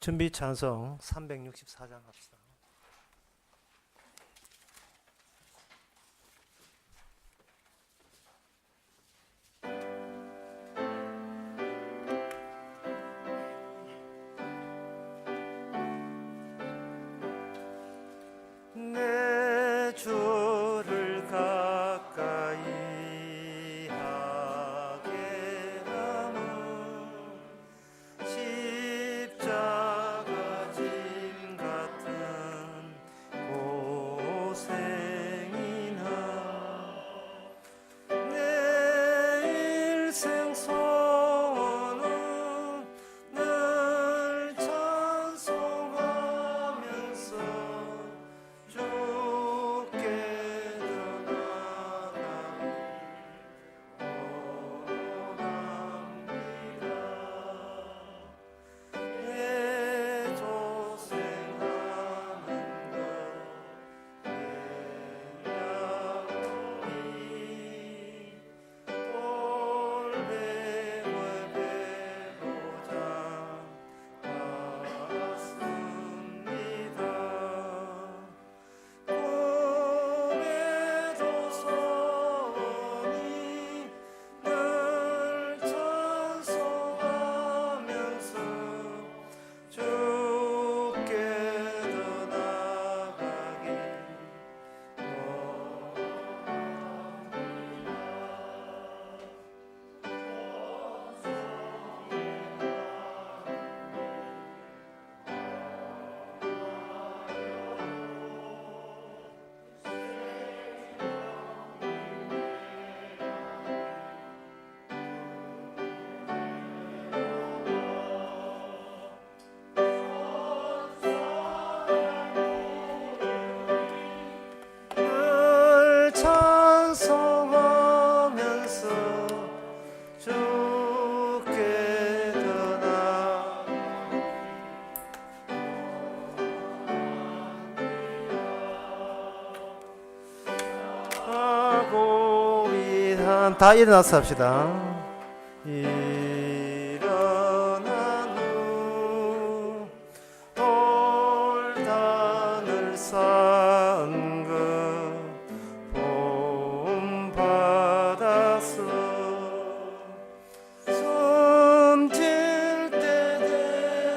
준비 찬송 364장 합시다. 내 주를 가까이 하게 함은 십자가 짐 같은 고생이나 내 일생 소원은 늘 찬송하면서 주께 다 일어나서 합시다. 일어난 후 돌단을 쌓은 것 본받아서 숨질 때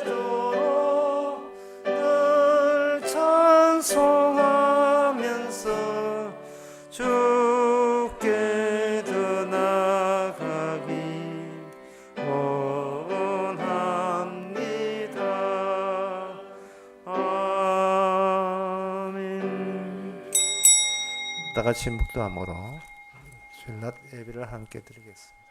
되도록 늘 찬송하면서 주께 다같이 묵도함으로 주일낮 예배를 함께 드리겠습니다.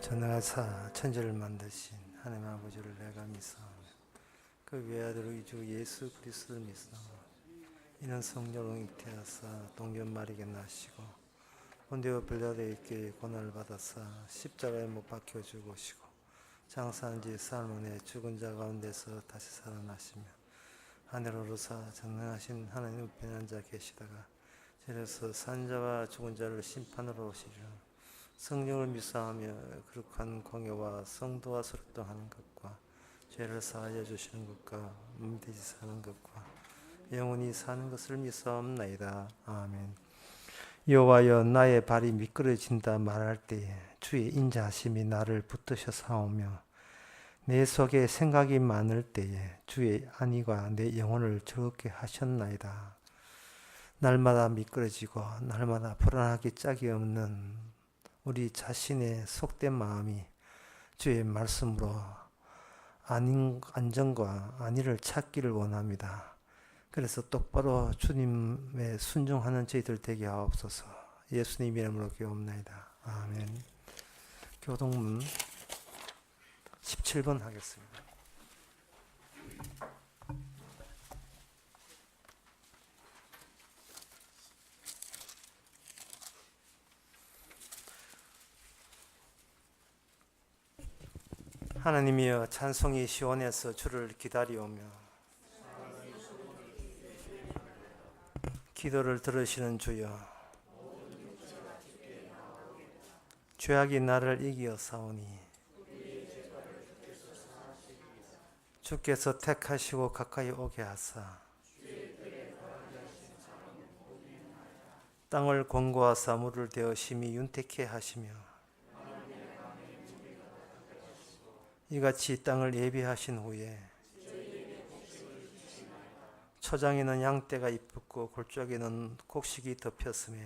전하사 천지를 만드신 하나님 아버지를 내가 믿사오며 그 외아들 우리 주 예수 그리스도를 믿사오며 이는 성령으로 잉태하사 동전 마리게 나시고 본디오 빌라도에게 고난을 받아사 십자가에 못 박혀 죽으시고 장사한 지 사흘 만에 죽은 자 가운데서 다시 살아나시며 하늘로 오르사 전능하신 하나님 우편에 앉아 계시다가 저리서 산 자와 죽은 자를 심판으로 오시리라. 성령을 믿사하며 거룩한 공예와 성도와 소립동하는 것과 죄를 사하여 주시는 것과 몸되지 사는 것과 영원히 사는 것을 믿사옵나이다. 아멘. 여호와여 나의 발이 미끄러진다 말할 때에 주의 인자하심이 나를 붙드셔 사오며 내 속에 생각이 많을 때에 주의 안위가 내 영혼을 즐겁게 하셨나이다. 날마다 미끄러지고 날마다 불안하기 짝이 없는 우리 자신의 속된 마음이 주의 말씀으로 안정과 안위를 찾기를 원합니다. 그래서 똑바로 주님의 순종하는 저희들 되게 하옵소서. 예수님 이름으로 기도옵나이다. 아멘. 교동문 17번 하겠습니다. 하나님이여 찬송이 시온에서 주를 기다리오며 기도를 들으시는 주여 죄악이 나를 이기어 싸우니 주께서 택하시고 가까이 오게 하사 땅을 권고하사 물을 대어 심히 윤택케 하시며 이같이 땅을 예비하신 후에 초장에는 양떼가 이쁘고 골짜기는 곡식이 덮였으며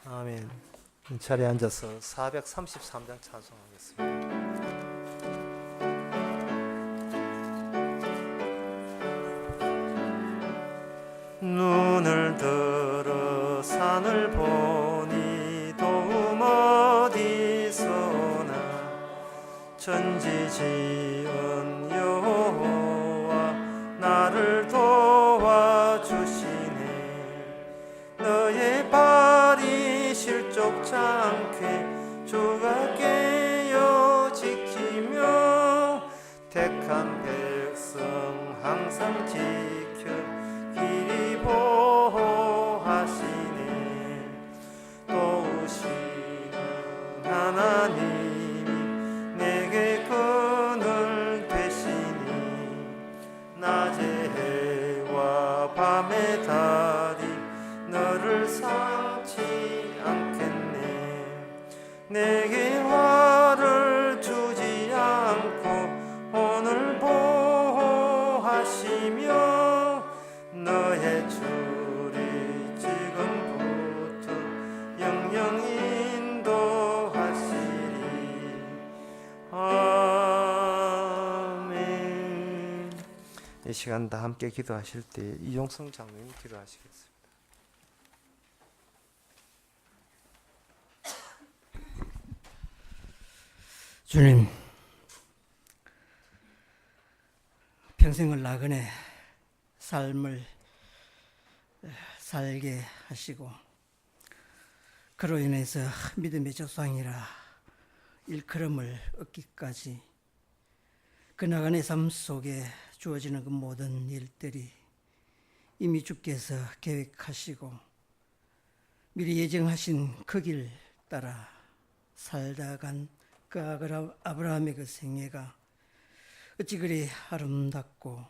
아멘. 자리에 앉아서 433장 찬송하겠습니다. 눈을 들어 산을 보니 도움 어디서나 천지지은 여호와 나를 도와주시네. 너의 발이 실족치 않게 주가 깨어 지키며 택한 백성 항상 지켜 길이 보호하시네. 도우시는 하나님이 내게 그늘 되시니 낮의 해와 밤의 달이 너를 상치 않겠네. 내게 화를 주지 않고 오늘 보호하시며 너의 줄이 지금부터 영영 인도하시리. 아멘. 이 시간 다 함께 기도하실 때 이종성 장로님 기도하시겠습니다. 주님, 평생을 나그네 삶을 살게 하시고 그로 인해서 믿음의 조상이라 일컬음을 얻기까지 그 나그네 삶 속에 주어지는 그 모든 일들이 이미 주께서 계획하시고 미리 예정하신 그 길 따라 살다 간 그 아브라함의 그 생애가 어찌 그리 아름답고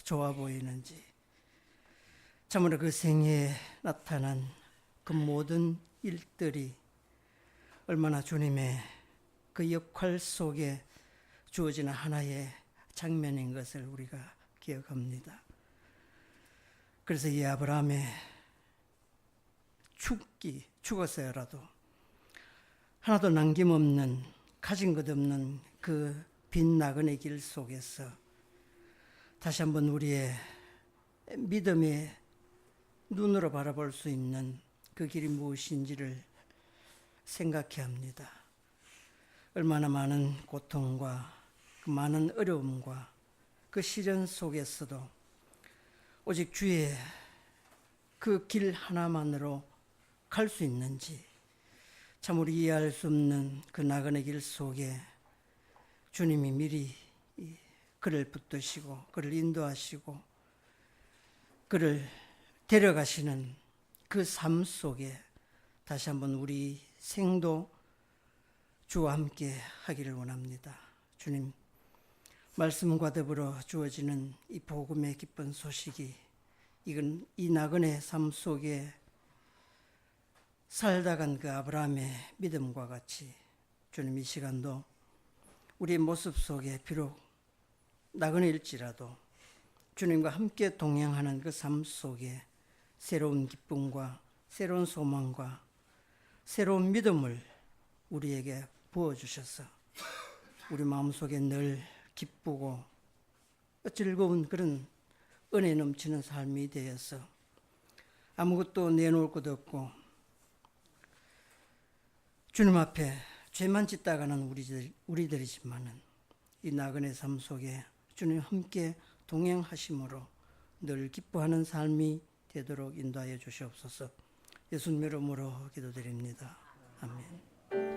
좋아 보이는지, 참으로 그 생애에 나타난 그 모든 일들이 얼마나 주님의 그 역할 속에 주어지는 하나의 장면인 것을 우리가 기억합니다. 그래서 이 아브라함의 죽었어야라도 하나도 남김없는, 가진 것 없는 그 빈 나그네 길 속에서 다시 한번 우리의 믿음의 눈으로 바라볼 수 있는 그 길이 무엇인지를 생각해야 합니다. 얼마나 많은 고통과 그 많은 어려움과 그 시련 속에서도 오직 주의 그 길 하나만으로 갈 수 있는지 참으로 이해할 수 없는 그 나그네 길 속에 주님이 미리 그를 붙드시고 그를 인도하시고 그를 데려가시는 그 삶 속에 다시 한번 우리 생도 주와 함께 하기를 원합니다. 주님, 말씀과 더불어 주어지는 이 복음의 기쁜 소식이 이건 이 나그네 삶 속에 살다 간 그 아브라함의 믿음과 같이 주님 이 시간도 우리의 모습 속에 비록 나그네일지라도 주님과 함께 동행하는 그 삶 속에 새로운 기쁨과 새로운 소망과 새로운 믿음을 우리에게 부어주셔서 우리 마음속에 늘 기쁘고 즐거운 그런 은혜 넘치는 삶이 되어서 아무것도 내놓을 것 없고 주님 앞에 죄만 짓다가는 우리들이지만은 이 나그네 삶 속에 주님 함께 동행하심으로 늘 기뻐하는 삶이 되도록 인도하여 주시옵소서. 예수님 이름으로 기도드립니다. 아멘.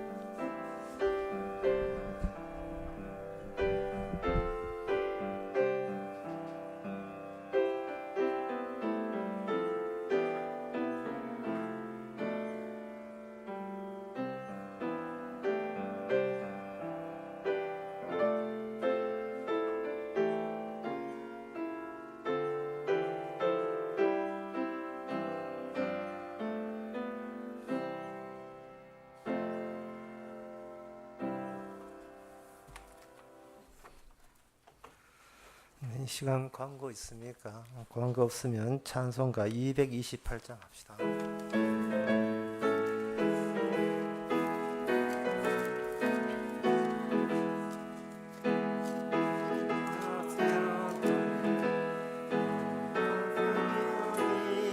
시간 광고 있습니까? 광고 없으면 찬송가 228장 합시다.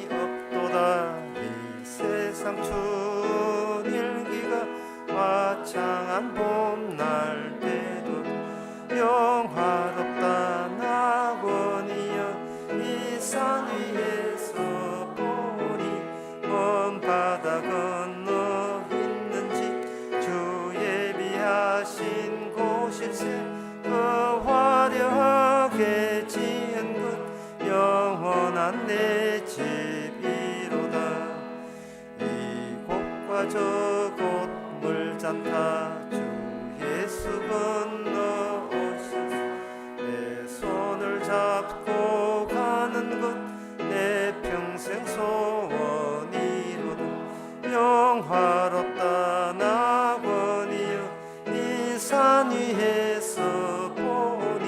없도다 이 세상 춘일기가 화창한 봄날 때도 영화롭다 낙원이여 이 산 위에서 보니 먼 바다 건너 있는 집 주 예비하신 곳일세 그 화려하게 지은 곳 영원한 내 집이로다 이곳과 저곳 물잔타 주 예수 건너 오셔서 내 손을 잡고 가는 것 내 평생 소원이로다 영화롭다 낙원이여 이 산 위에서 보니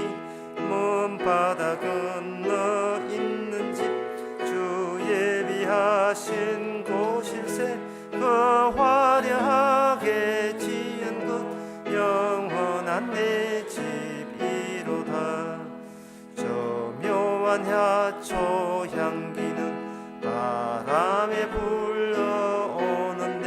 먼 바다 건너 있는 집 주 예비하신 곳일세 그 화려하게 지은 곳 영원한 내 집이로다 저 묘한 야초 향기는 바람에 불러오는데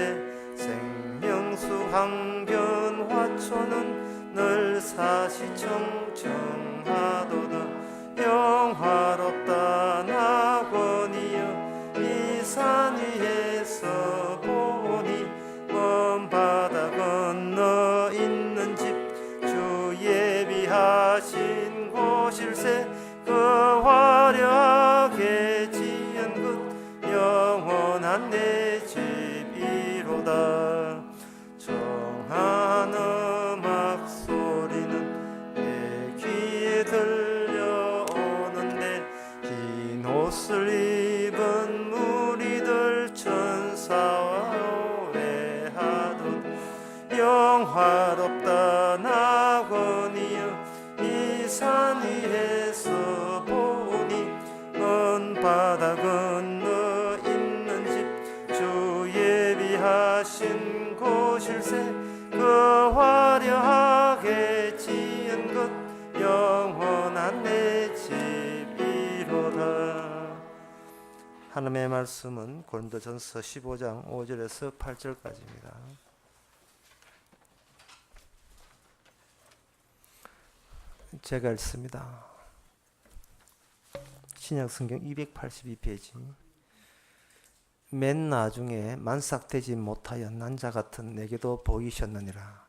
생명수 항변 화초는 늘 사시청청하도다 영화롭다 낙원이여 이 산 위에서 보니 먼 바다 건너 있는 집 주 예비하신 곳일세 그 화려하게 지은 곳 영원한 내 집이로다 청한 음악 소리는 내 귀에 들려오는데 흰 옷을 입은 무리들 천사와 오해하듯 영화롭다 낙원이여 이 산 위에서 보니 먼 바다 건너 있는 집 주 예비하신 곳일세 그 화려하게 지은 것 영원한 내 집이로다 하나님의 말씀은 고린도전서 15장 5절에서 8절까지입니다. 제가 읽습니다. 신약성경 282페이지. 맨 나중에 만삭되지 못하여 난자 같은 내게도 보이셨느니라.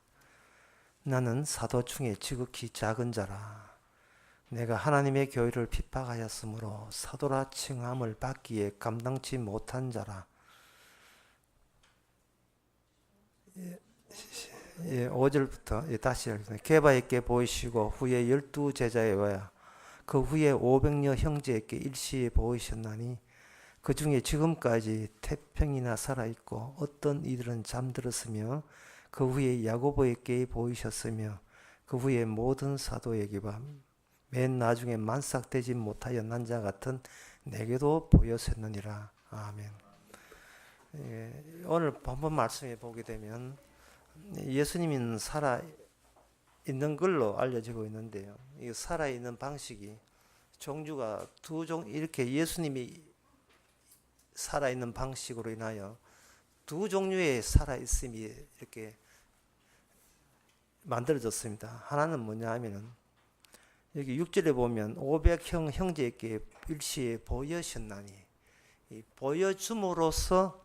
나는 사도 중에 지극히 작은 자라. 내가 하나님의 교회를 핍박하였으므로 사도라 칭함을 받기에 감당치 못한 자라. 5절부터 다시 읽습니다. 게바에게 보이시고 후에 12제자에와 그 후에 500여 형제에게 일시에 보이셨나니 그 중에 지금까지 태평이나 살아있고 어떤 이들은 잠들었으며 그 후에 야고보에게 보이셨으며 그 후에 모든 사도에게와 맨 나중에 만삭되지 못하여 난자 같은 내게도 보였었느니라. 아멘. 오늘 본문 말씀에 보게 되면 예수님은 살아 있는 걸로 알려지고 있는데요. 이 살아 있는 방식이 종류가 두 종 이렇게 예수님이 살아 있는 방식으로 인하여 두 종류의 살아 있음이 이렇게 만들어졌습니다. 하나는 뭐냐 하면은 여기 6절에 보면 500형 형제에게 일시에 보여셨나니 이 보여줌으로써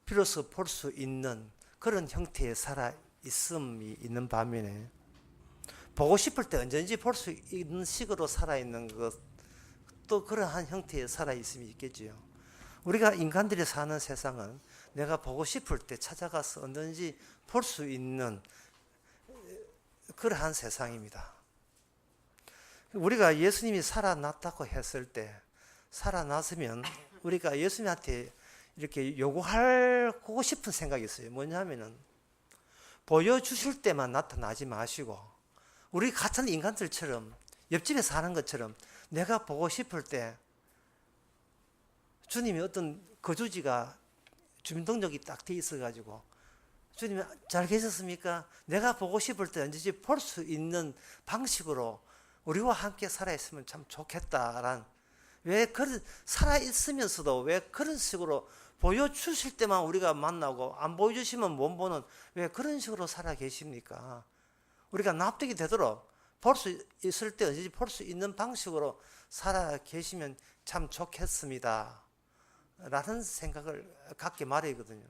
비로소 볼 수 있는 그런 형태의 살아 있음이 있는 반면에 보고 싶을 때 언제든지 볼 수 있는 식으로 살아 있는 것도 그러한 형태의 살아 있음이 있겠지요. 우리가 인간들이 사는 세상은 내가 보고 싶을 때 찾아가서 언제든지 볼 수 있는 그러한 세상입니다. 우리가 예수님이 살아났다고 했을 때 살아났으면 우리가 예수님한테 이렇게 요구하고 싶은 생각이 있어요. 뭐냐면은 보여주실 때만 나타나지 마시고 우리 같은 인간들처럼 옆집에 사는 것처럼 내가 보고 싶을 때 주님이 어떤 거주지가 주민등록이 딱 돼 있어가지고 주님이 잘 계셨습니까? 내가 보고 싶을 때 언제든지 볼 수 있는 방식으로 우리와 함께 살아있으면 참 좋겠다라는, 왜 그런 살아있으면서도 왜 그런 식으로 보여주실 때만 우리가 만나고 안 보여주시면 못 보는 왜 그런 식으로 살아 계십니까? 우리가 납득이 되도록 볼 수 있을 때 언제든지 볼 수 있는 방식으로 살아 계시면 참 좋겠습니다 라는 생각을 갖게 마련이거든요.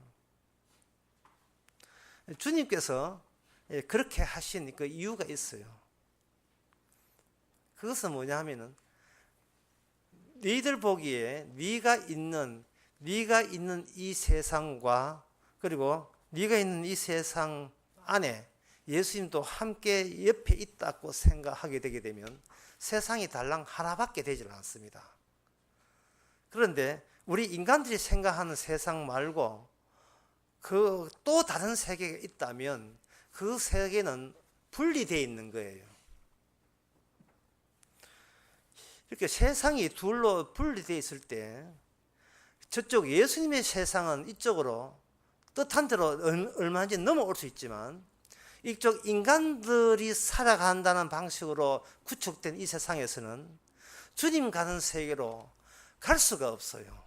주님께서 그렇게 하신 그 이유가 있어요. 그것은 뭐냐 하면은 너희들 보기에 네가 있는 이 세상과 그리고 네가 있는 이 세상 안에 예수님도 함께 옆에 있다고 생각하게 되게 되면 세상이 달랑 하나밖에 되질 않습니다. 그런데 우리 인간들이 생각하는 세상 말고 그 또 다른 세계가 있다면 그 세계는 분리되어 있는 거예요. 이렇게 세상이 둘로 분리되어 있을 때 저쪽 예수님의 세상은 이쪽으로 뜻한 대로 얼마든지 넘어올 수 있지만 이쪽 인간들이 살아간다는 방식으로 구축된 이 세상에서는 주님 가는 세계로 갈 수가 없어요.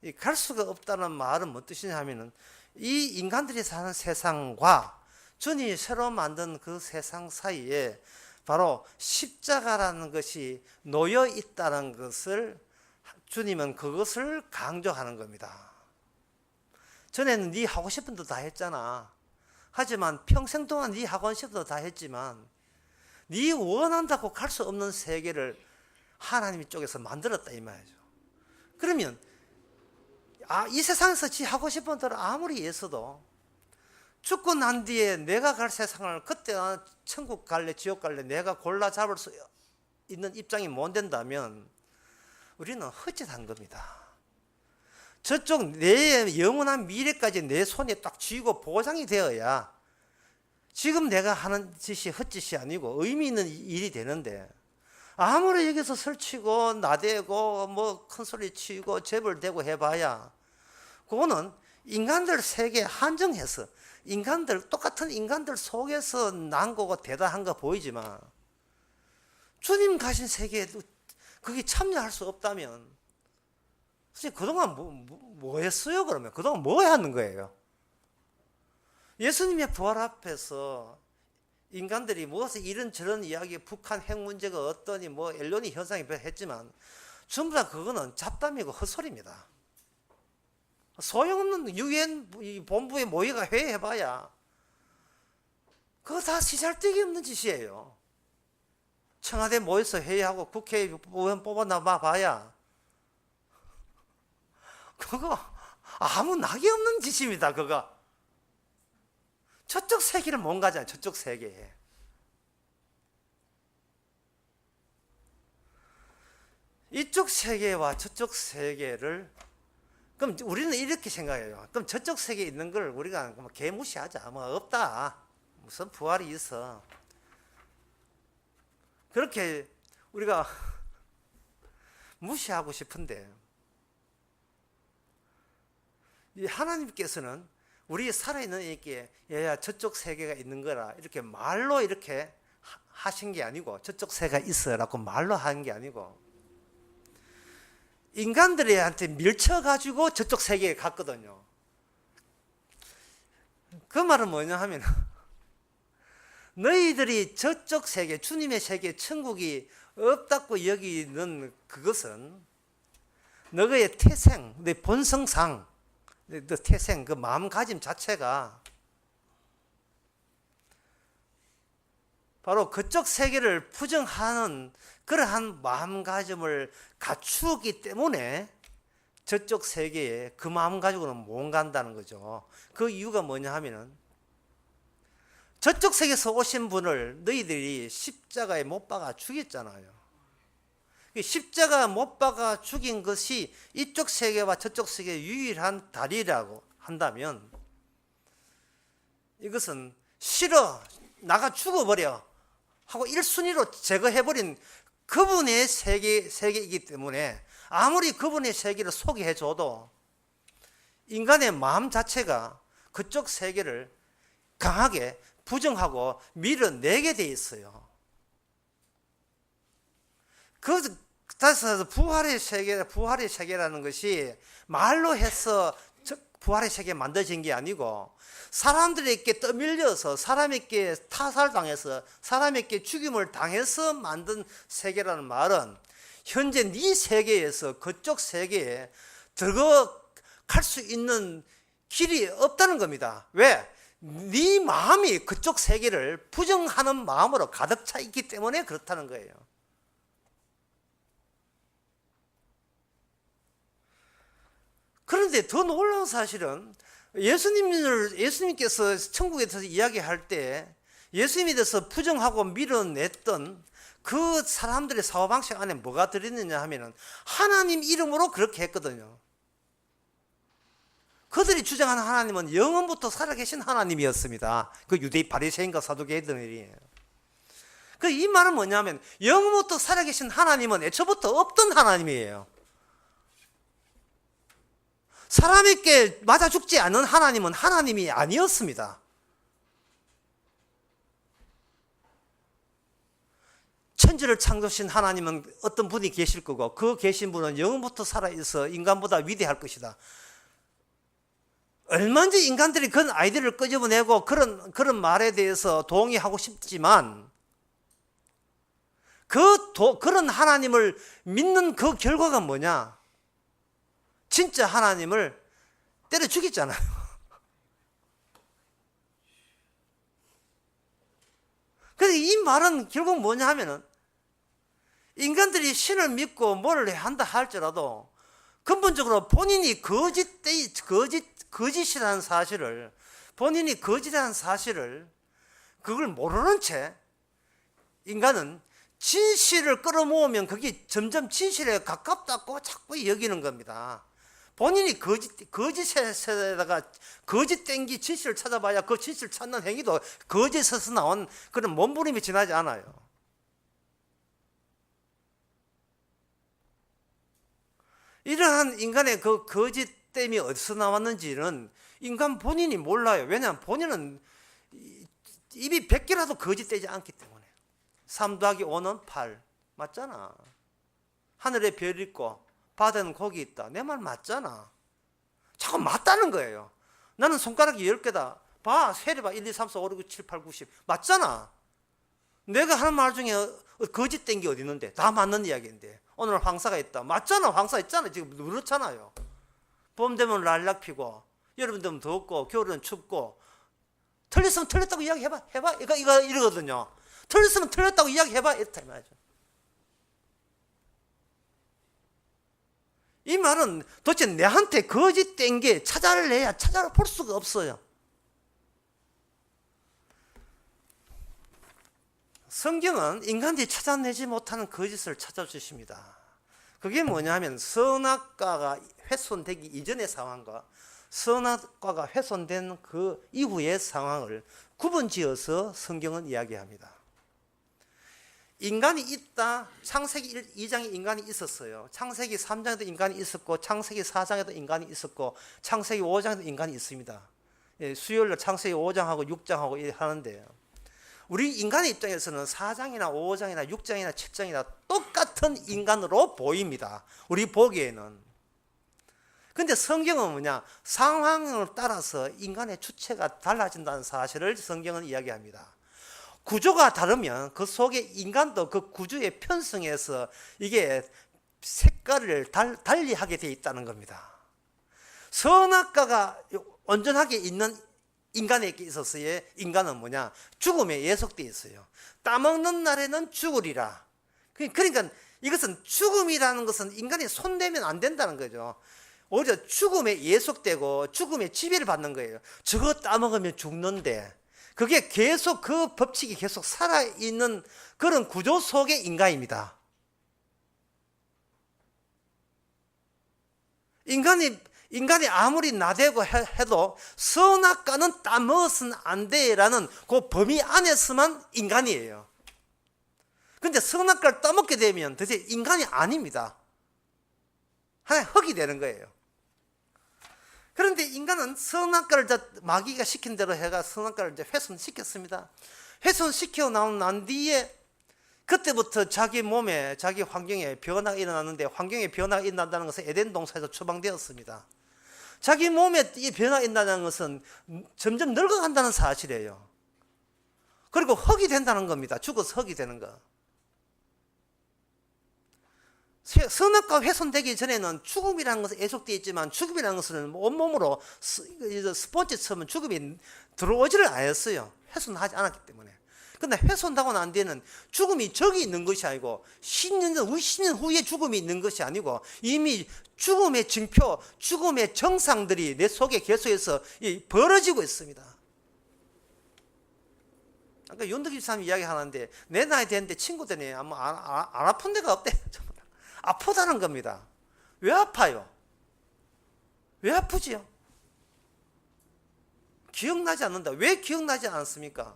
이 갈 수가 없다는 말은 무슨 뜻이냐 하면은 이 인간들이 사는 세상과 주님이 새로 만든 그 세상 사이에 바로 십자가라는 것이 놓여 있다는 것을 주님은 그것을 강조하는 겁니다. 전에는 네 하고 싶은 대로 다 했잖아. 하지만 평생 동안 네 하고 싶은 대로 다 했지만 네 원한다고 갈 수 없는 세계를 하나님 쪽에서 만들었다 이 말이죠. 그러면 이 세상에서 지 하고 싶은 대로 아무리 애써도 죽고 난 뒤에 내가 갈 세상을 그때 천국 갈래 지옥 갈래 내가 골라 잡을 수 있는 입장이 못 된다면 우리는 헛짓한 겁니다. 저쪽 내 영원한 미래까지 내 손에 딱 쥐고 보장이 되어야 지금 내가 하는 짓이 헛짓이 아니고 의미 있는 일이 되는데 아무리 여기서 설치고 나대고 뭐 큰소리 치고 재벌대고 해봐야 그거는 인간들 세계에 한정해서 똑같은 인간들 속에서 난 거고 대단한 거 보이지만 주님 가신 세계에도 그게 참여할 수 없다면 선생님 그동안 뭐 했어요 그러면? 그동안 뭐 하는 거예요? 예수님의 부활 앞에서 인간들이 무엇을 이런저런 이야기 북한 핵 문제가 어떠니 뭐 엘리니 현상이 했지만 전부 다 그거는 잡담이고 헛소리입니다. 소용없는 유엔 본부에 모여가 회의해봐야 그거 다 시잘데기 없는 짓이에요. 청와대 모여서 회의하고 국회의원 뽑아놔 봐야 그거 아무 낙이 없는 짓입니다. 그거 저쪽 세계를 못 가잖아요. 저쪽 세계에 이쪽 세계와 저쪽 세계를 그럼 우리는 이렇게 생각해요. 그럼 저쪽 세계에 있는 걸 우리가 개무시하자. 뭐 없다. 무슨 부활이 있어. 그렇게 우리가 무시하고 싶은데 이 하나님께서는 우리 살아있는 이게 야 저쪽 세계가 있는 거라 이렇게 말로 이렇게 하신 게 아니고 저쪽 세계가 있어라고 말로 하는 게 아니고 인간들한테 밀쳐가지고 저쪽 세계에 갔거든요. 그 말은 뭐냐 하면 너희들이 저쪽 세계 주님의 세계 천국이 없다고 여기는 그것은 너의 태생 내 본성상 너 태생 그 마음가짐 자체가 바로 그쪽 세계를 부정하는 그러한 마음가짐을 갖추기 때문에 저쪽 세계에 그 마음 가지고는 못 간다는 거죠. 그 이유가 뭐냐 하면은 저쪽 세계에서 오신 분을 너희들이 십자가에 못 박아 죽였잖아요. 십자가 못 박아 죽인 것이 이쪽 세계와 저쪽 세계의 유일한 다리라고 한다면 이것은 싫어 나가 죽어버려 하고 1순위로 제거해버린 그분의 세계이기 때문에 아무리 그분의 세계를 소개해줘도 인간의 마음 자체가 그쪽 세계를 강하게 부정하고 밀어내게 돼 있어요. 따라서 부활의 세계라는 것이 말로 해서 부활의 세계가 만들어진 게 아니고 사람들에게 떠밀려서 사람에게 타살당해서 사람에게 죽임을 당해서 만든 세계라는 말은 현재 네 세계에서 그쪽 세계에 들어갈 수 있는 길이 없다는 겁니다. 왜? 네 마음이 그쪽 세계를 부정하는 마음으로 가득 차 있기 때문에 그렇다는 거예요. 그런데 더 놀라운 사실은 예수님께서 천국에 대해서 이야기할 때 예수님에 대해서 부정하고 밀어냈던 그 사람들의 사고방식 안에 뭐가 들어있느냐 하면은 하나님 이름으로 그렇게 했거든요. 그들이 주장하는 하나님은 영원부터 살아계신 하나님이었습니다. 그 유대인 바리새인과 사두개인들이에요. 그 이 말은 뭐냐면 영원부터 살아계신 하나님은 애초부터 없던 하나님이에요. 사람에게 맞아 죽지 않는 하나님은 하나님이 아니었습니다. 천지를 창조하신 하나님은 어떤 분이 계실 거고 그 계신 분은 영원부터 살아있어 인간보다 위대할 것이다. 얼마든지 인간들이 그런 아이디어를 끄집어내고 그런 말에 대해서 동의하고 싶지만 그런 하나님을 믿는 그 결과가 뭐냐? 진짜 하나님을 때려 죽였잖아요. 그래서 이 말은 결국 뭐냐 하면은 인간들이 신을 믿고 뭐를 한다 할지라도 근본적으로 본인이 거짓이라는 사실을 본인이 거짓이라는 사실을 그걸 모르는 채 인간은 진실을 끌어모으면 그게 점점 진실에 가깝다고 자꾸 여기는 겁니다. 본인이 거짓에다가 거짓 땡기 진실을 찾아봐야 그 진실을 찾는 행위도 거짓에서 나온 그런 몸부림이 지나지 않아요. 이러한 인간의 그 거짓됨이 어디서 나왔는지는 인간 본인이 몰라요. 왜냐하면 본인은 입이 100개라도 거짓되지 않기 때문에. 3 더하기 5는 8 맞잖아. 하늘에 별 있고 바다에는 고기 있다. 내 말 맞잖아. 자꾸 맞다는 거예요. 나는 손가락이 10개다. 봐, 세려봐. 1, 2, 3, 4, 5, 6, 7, 8, 9, 10. 맞잖아. 내가 하는 말 중에 거짓된 게 어디 있는데? 다 맞는 이야기인데. 오늘 황사가 있다. 맞잖아. 황사 있잖아. 지금 그렇잖아요. 봄 되면 랄락 피고, 여름 되면 덥고, 겨울은 춥고. 틀렸으면 틀렸다고 이야기해봐. 이거 이러거든요. 틀렸으면 틀렸다고 이야기해봐. 이렇다 이 말이죠. 이 말은 도대체 내한테 거짓된 게 찾아볼 수가 없어요. 성경은 인간들이 찾아내지 못하는 거짓을 찾아주십니다. 그게 뭐냐 하면 선악과가 훼손되기 이전의 상황과 선악과가 훼손된 그 이후의 상황을 구분지어서 성경은 이야기합니다. 인간이 있다. 창세기 2장에 인간이 있었어요. 창세기 3장에도 인간이 있었고 창세기 4장에도 인간이 있었고 창세기 5장에도 인간이 있습니다. 수요일날 창세기 5장하고 6장하고 하는데요. 우리 인간의 입장에서는 4장이나 5장이나 6장이나 7장이나 똑같은 인간으로 보입니다. 우리 보기에는. 근데 성경은 뭐냐? 상황을 따라서 인간의 주체가 달라진다는 사실을 성경은 이야기합니다. 구조가 다르면 그 속에 인간도 그 구조에 편성해서 이게 색깔을 달리하게 되어 있다는 겁니다. 선악과가 온전하게 있는 인간에게 있어서의 인간은 뭐냐? 죽음에 예속되어 있어요. 따먹는 날에는 죽으리라. 그러니까 이것은 죽음이라는 것은 인간이 손대면 안 된다는 거죠. 오히려 죽음에 예속되고 죽음의 지배를 받는 거예요. 저거 따먹으면 죽는데 그게 계속 그 법칙이 계속 살아있는 그런 구조 속의 인간입니다. 인간이 아무리 나대고 해도 선악과는 따먹어서는 안 돼라는 그 범위 안에서만 인간이에요. 근데 선악과를 따먹게 되면 도대체 인간이 아닙니다. 하나의 흙이 되는 거예요. 그런데 인간은 선악과를 마귀가 시킨 대로 해가 선악과를 이제 훼손시켰습니다. 훼손시켜 난 뒤에 그때부터 자기 몸에, 자기 환경에 변화가 일어났는데, 환경에 변화가 일어난다는 것은 에덴 동산에서 추방되었습니다. 자기 몸에 이 변화가 일어난다는 것은 점점 늙어간다는 사실이에요. 그리고 흙이 된다는 겁니다. 죽어서 흙이 되는 거. 선악과 훼손되기 전에는 죽음이라는 것은 애속되어 있지만, 죽음이라는 것은 온몸으로 스폰지처럼 죽음이 들어오지를 않았어요. 훼손하지 않았기 때문에. 근데 훼손하고 난 뒤에는 죽음이 저기 있는 것이 아니고 10년 후에 죽음이 있는 것이 아니고 이미 죽음의 징표, 죽음의 정상들이 내 속에 계속해서 벌어지고 있습니다. 아까 윤덕기 집사님이 이야기하는데, 내 나이 되는데 친구들이 안 아픈 데가 없대. 아프다는 겁니다. 왜 아파요? 왜 아프지요? 기억나지 않는다. 왜 기억나지 않습니까?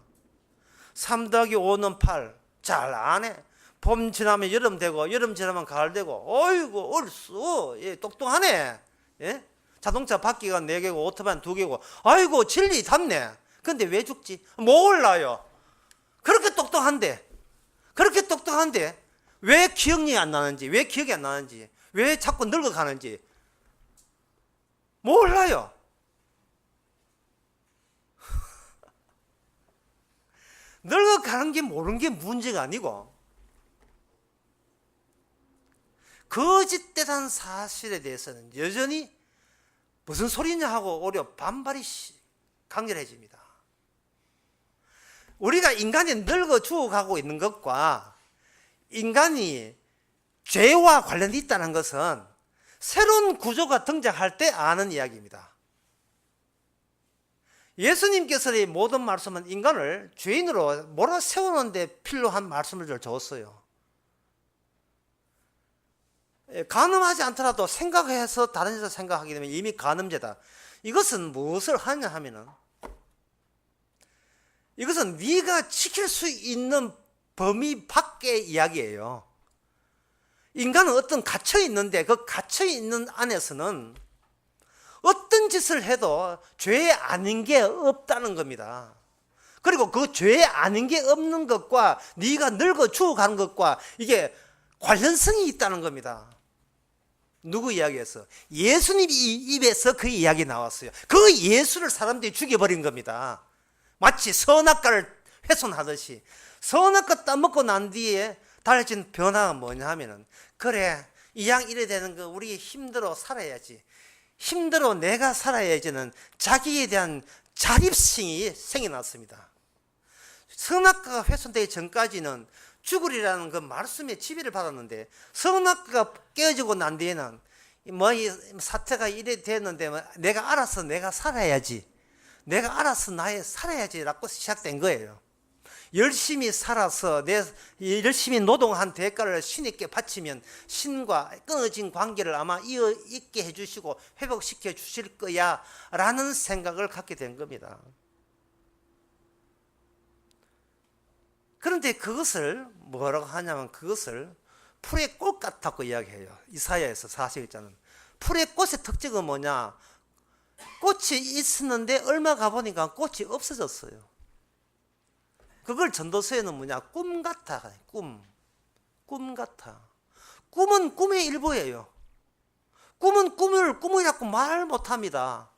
3 더하기 5는 8. 잘 안 해. 봄 지나면 여름 되고, 여름 지나면 가을 되고. 어이구, 얼쑤. 예, 똑똑하네. 예? 자동차 바퀴가 4개고, 오토바이는 2개고. 아이고, 진리 답네. 근데 왜 죽지? 몰라요. 그렇게 똑똑한데 왜 기억이 안 나는지, 왜 기억이 안 나는지, 왜 자꾸 늙어가는지 몰라요. 늙어가는 게 모르는 게 문제가 아니고, 거짓되다는 사실에 대해서는 여전히 무슨 소리냐 하고 오히려 반발이 강렬해집니다. 우리가 인간이 늙어 죽어가고 있는 것과 인간이 죄와 관련이 있다는 것은 새로운 구조가 등장할 때 아는 이야기입니다. 예수님께서의 모든 말씀은 인간을 죄인으로 몰아세우는 데 필요한 말씀을 줬어요. 간음하지 않더라도 생각해서 다른 데서 생각하게 되면 이미 간음죄다. 이것은 무엇을 하냐 하면은, 이것은 네가 지킬 수 있는 범위 밖의 이야기예요. 인간은 어떤 갇혀 있는데, 그 갇혀 있는 안에서는 어떤 짓을 해도 죄 아닌 게 없다는 겁니다. 그리고 그 죄 아닌 게 없는 것과 네가 늙어 죽어가는 것과 이게 관련성이 있다는 겁니다. 누구 이야기에서? 예수님 입에서 그 이야기 나왔어요. 그 예수를 사람들이 죽여버린 겁니다. 마치 선악과를 훼손하듯이. 선악과 따먹고 난 뒤에 달라진 변화가 뭐냐 하면은, 그래, 이왕 이래 되는 거 우리 힘들어 살아야지, 힘들어 내가 살아야지는 자기에 대한 자립심이 생겨났습니다. 선악과가 훼손되기 전까지는 죽으리라는 그 말씀에 지배를 받았는데, 선악과가 깨어지고 난 뒤에는 뭐 이 사태가 이래 됐는데 내가 알아서 내가 살아야지, 내가 알아서 나에 살아야지라고 시작된 거예요. 열심히 살아서 열심히 노동한 대가를 신에게 바치면 신과 끊어진 관계를 아마 이어있게 해주시고 회복시켜 주실 거야 라는 생각을 갖게 된 겁니다. 그런데 그것을 뭐라고 하냐면, 그것을 풀의 꽃 같다고 이야기해요. 이사야에서 41장은 풀의 꽃의 특징은 뭐냐, 꽃이 있었는데 얼마 가보니까 꽃이 없어졌어요. 그걸 전도서에는 뭐냐, 꿈 같아. 꿈 같아. 꿈은 꿈의 일부예요. 꿈은 꿈이라고 말 못합니다.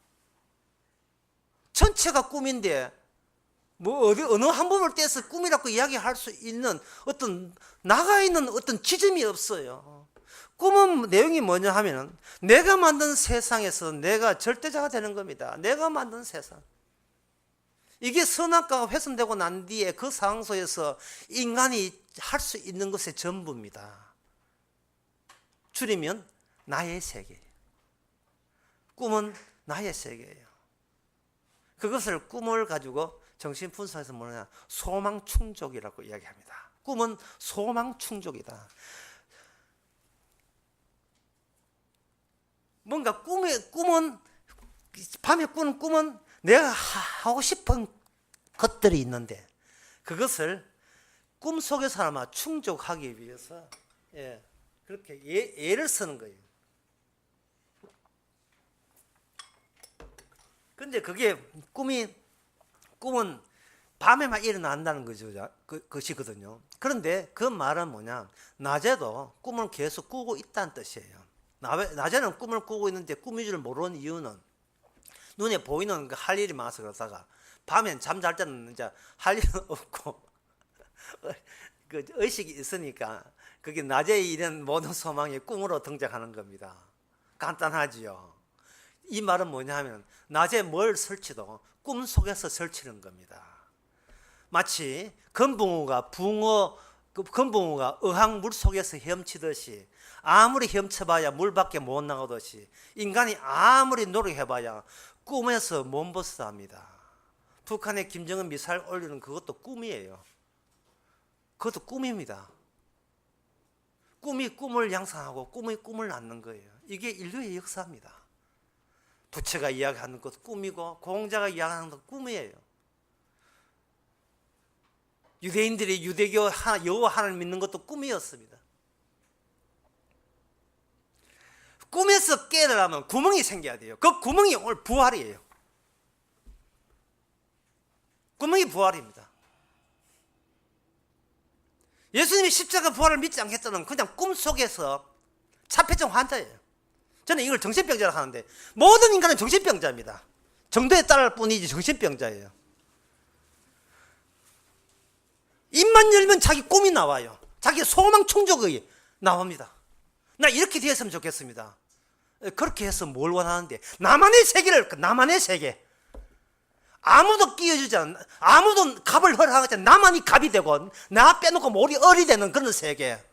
전체가 꿈인데 뭐 어느 한 부분을 떼서 꿈이라고 이야기할 수 있는 어떤 나가 있는 어떤 지점이 없어요. 꿈은 내용이 뭐냐 하면은, 내가 만든 세상에서 내가 절대자가 되는 겁니다. 내가 만든 세상. 이게 선악과가 훼손되고 난 뒤에 그 상황 속에서 인간이 할 수 있는 것의 전부입니다. 줄이면 나의 세계. 꿈은 나의 세계예요. 그것을 꿈을 가지고 정신분석에서 뭐냐, 소망충족이라고 이야기합니다. 꿈은 소망충족이다. 뭔가 밤에 꾸는 꿈은 내가 하고 싶은 것들이 있는데, 그것을 꿈속에서 아마 충족하기 위해서 그렇게 예를 쓰는 거예요. 근데 그게 꿈은 밤에만 일어난다는 것이거든요. 그런데 그 말은 뭐냐? 낮에도 꿈을 계속 꾸고 있다는 뜻이에요. 낮에는 꿈을 꾸고 있는데 꿈인 줄 모르는 이유는 눈에 보이는 할 일이 많아서 그러다가 밤엔 잠잘 때는 이제 할 일은 없고 그 의식이 있으니까 그게 낮에 이런 모든 소망이 꿈으로 등장하는 겁니다. 간단하지요. 이 말은 뭐냐 하면 낮에 뭘 설치도 꿈속에서 설치는 겁니다. 마치 금붕어가 어항 물 속에서 헤엄치듯이 아무리 헤엄쳐봐야 물밖에 못 나오듯이 인간이 아무리 노력해봐야 꿈에서 못 벗어납니다. 북한의 김정은 미사일 올리는 그것도 꿈이에요. 그것도 꿈입니다. 꿈이 꿈을 양상하고 꿈이 꿈을 낳는 거예요. 이게 인류의 역사입니다. 부처가 이야기하는 것도 꿈이고 공자가 이야기하는 것도 꿈이에요. 유대인들이 유대교 여호와 하나님 믿는 것도 꿈이었습니다. 꿈에서 깨달으면 구멍이 생겨야 돼요. 그 구멍이 오늘 부활이에요. 구멍이 부활입니다. 예수님이 십자가 부활을 믿지 않겠다는 그냥 꿈속에서 자폐증 환자예요. 저는 이걸 정신병자라고 하는데 모든 인간은 정신병자입니다. 정도에 따를 뿐이지 정신병자예요. 입만 열면 자기 꿈이 나와요. 자기 소망 충족이 나옵니다. 나 이렇게 되었으면 좋겠습니다. 그렇게 해서 뭘 원하는데 나만의 세계 아무도 끼워주지 않는, 아무도 갑을 허락하지 않는 나만이 갑이 되고 나 빼놓고 몰이 얼이 되는 그런 세계.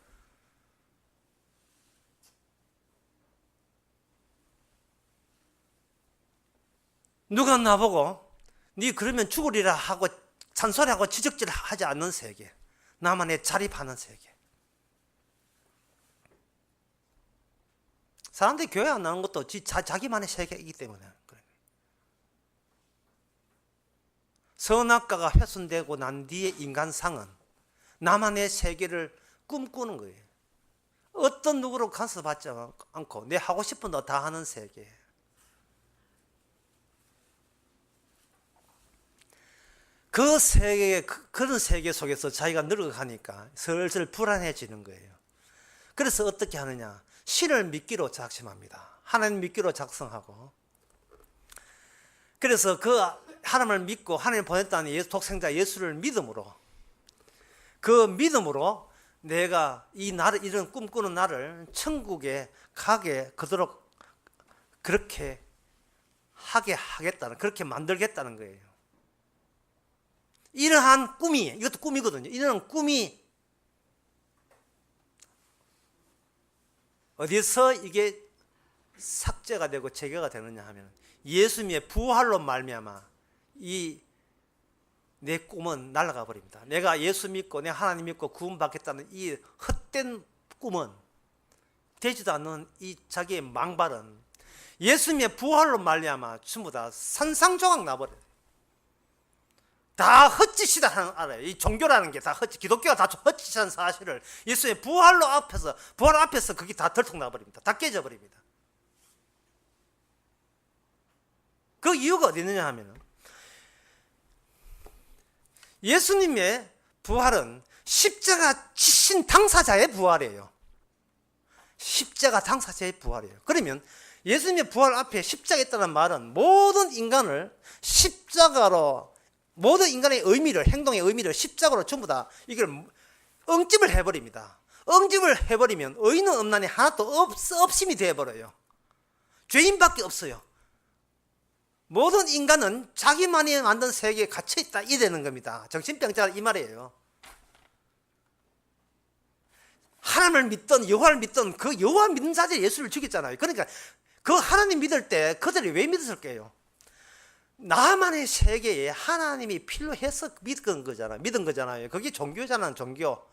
누가 나보고 네 그러면 죽으리라 하고 잔소리하고 지적질하지 않는 세계, 나만의 자립하는 세계. 사람들이 교회 안 나오는 것도 자기만의 세계이기 때문에 그래요. 선악과가 훼손되고 난 뒤에 인간상은 나만의 세계를 꿈꾸는 거예요. 어떤 누구로 간섭받지 않고 내 하고 싶은 거 다 하는 세계. 그 세계, 그런 세계 속에서 자기가 늙어가니까 슬슬 불안해지는 거예요. 그래서 어떻게 하느냐? 신을 믿기로 작심합니다. 하나님 믿기로 작성하고. 그래서 그 하나님을 믿고 하나님 보냈다는 독생자 예수를 믿음으로, 그 믿음으로 내가 이런 꿈꾸는 나를 천국에 가게 그도록 그렇게 하게 하겠다는, 그렇게 만들겠다는 거예요. 이러한 꿈이, 이것도 꿈이거든요. 이런 꿈이 어디서 이게 삭제가 되고 재개가 되느냐 하면 예수님의 부활로 말미암아 이 내 꿈은 날아가 버립니다. 내가 예수 믿고 내가 하나님 믿고 구원받겠다는 이 헛된 꿈은, 되지도 않는 이 자기의 망발은 예수님의 부활로 말미암아 전부 다 산상조각 나버려요. 다 헛짓이다 하는 알아요. 이 종교라는 게 다 기독교가 다 헛짓이라는 사실을 예수의 부활 앞에서 그게 다 들통나버립니다. 다 깨져버립니다. 그 이유가 어디 있느냐 하면 예수님의 부활은 십자가 지신 당사자의 부활이에요. 십자가 당사자의 부활이에요. 그러면 예수님의 부활 앞에 십자가 있다는 말은 모든 인간을 십자가로, 모든 인간의 의미를, 행동의 의미를 십자가로 전부 다 이걸 엉집을 해버립니다. 엉집을 해버리면 의인은 없나니 하나도 없음이 되어버려요. 죄인밖에 없어요. 모든 인간은 자기만이 만든 세계에 갇혀있다, 이 되는 겁니다. 정신병자가 이 말이에요. 하나님을 믿던, 여호와를 믿던 그 여호와 믿는 자들이 예수를 죽였잖아요. 그러니까 그 하나님 믿을 때 그들이 왜 믿었을까요? 나만의 세계에 하나님이 필요해서 믿은 거잖아요. 그게 종교잖아요, 종교.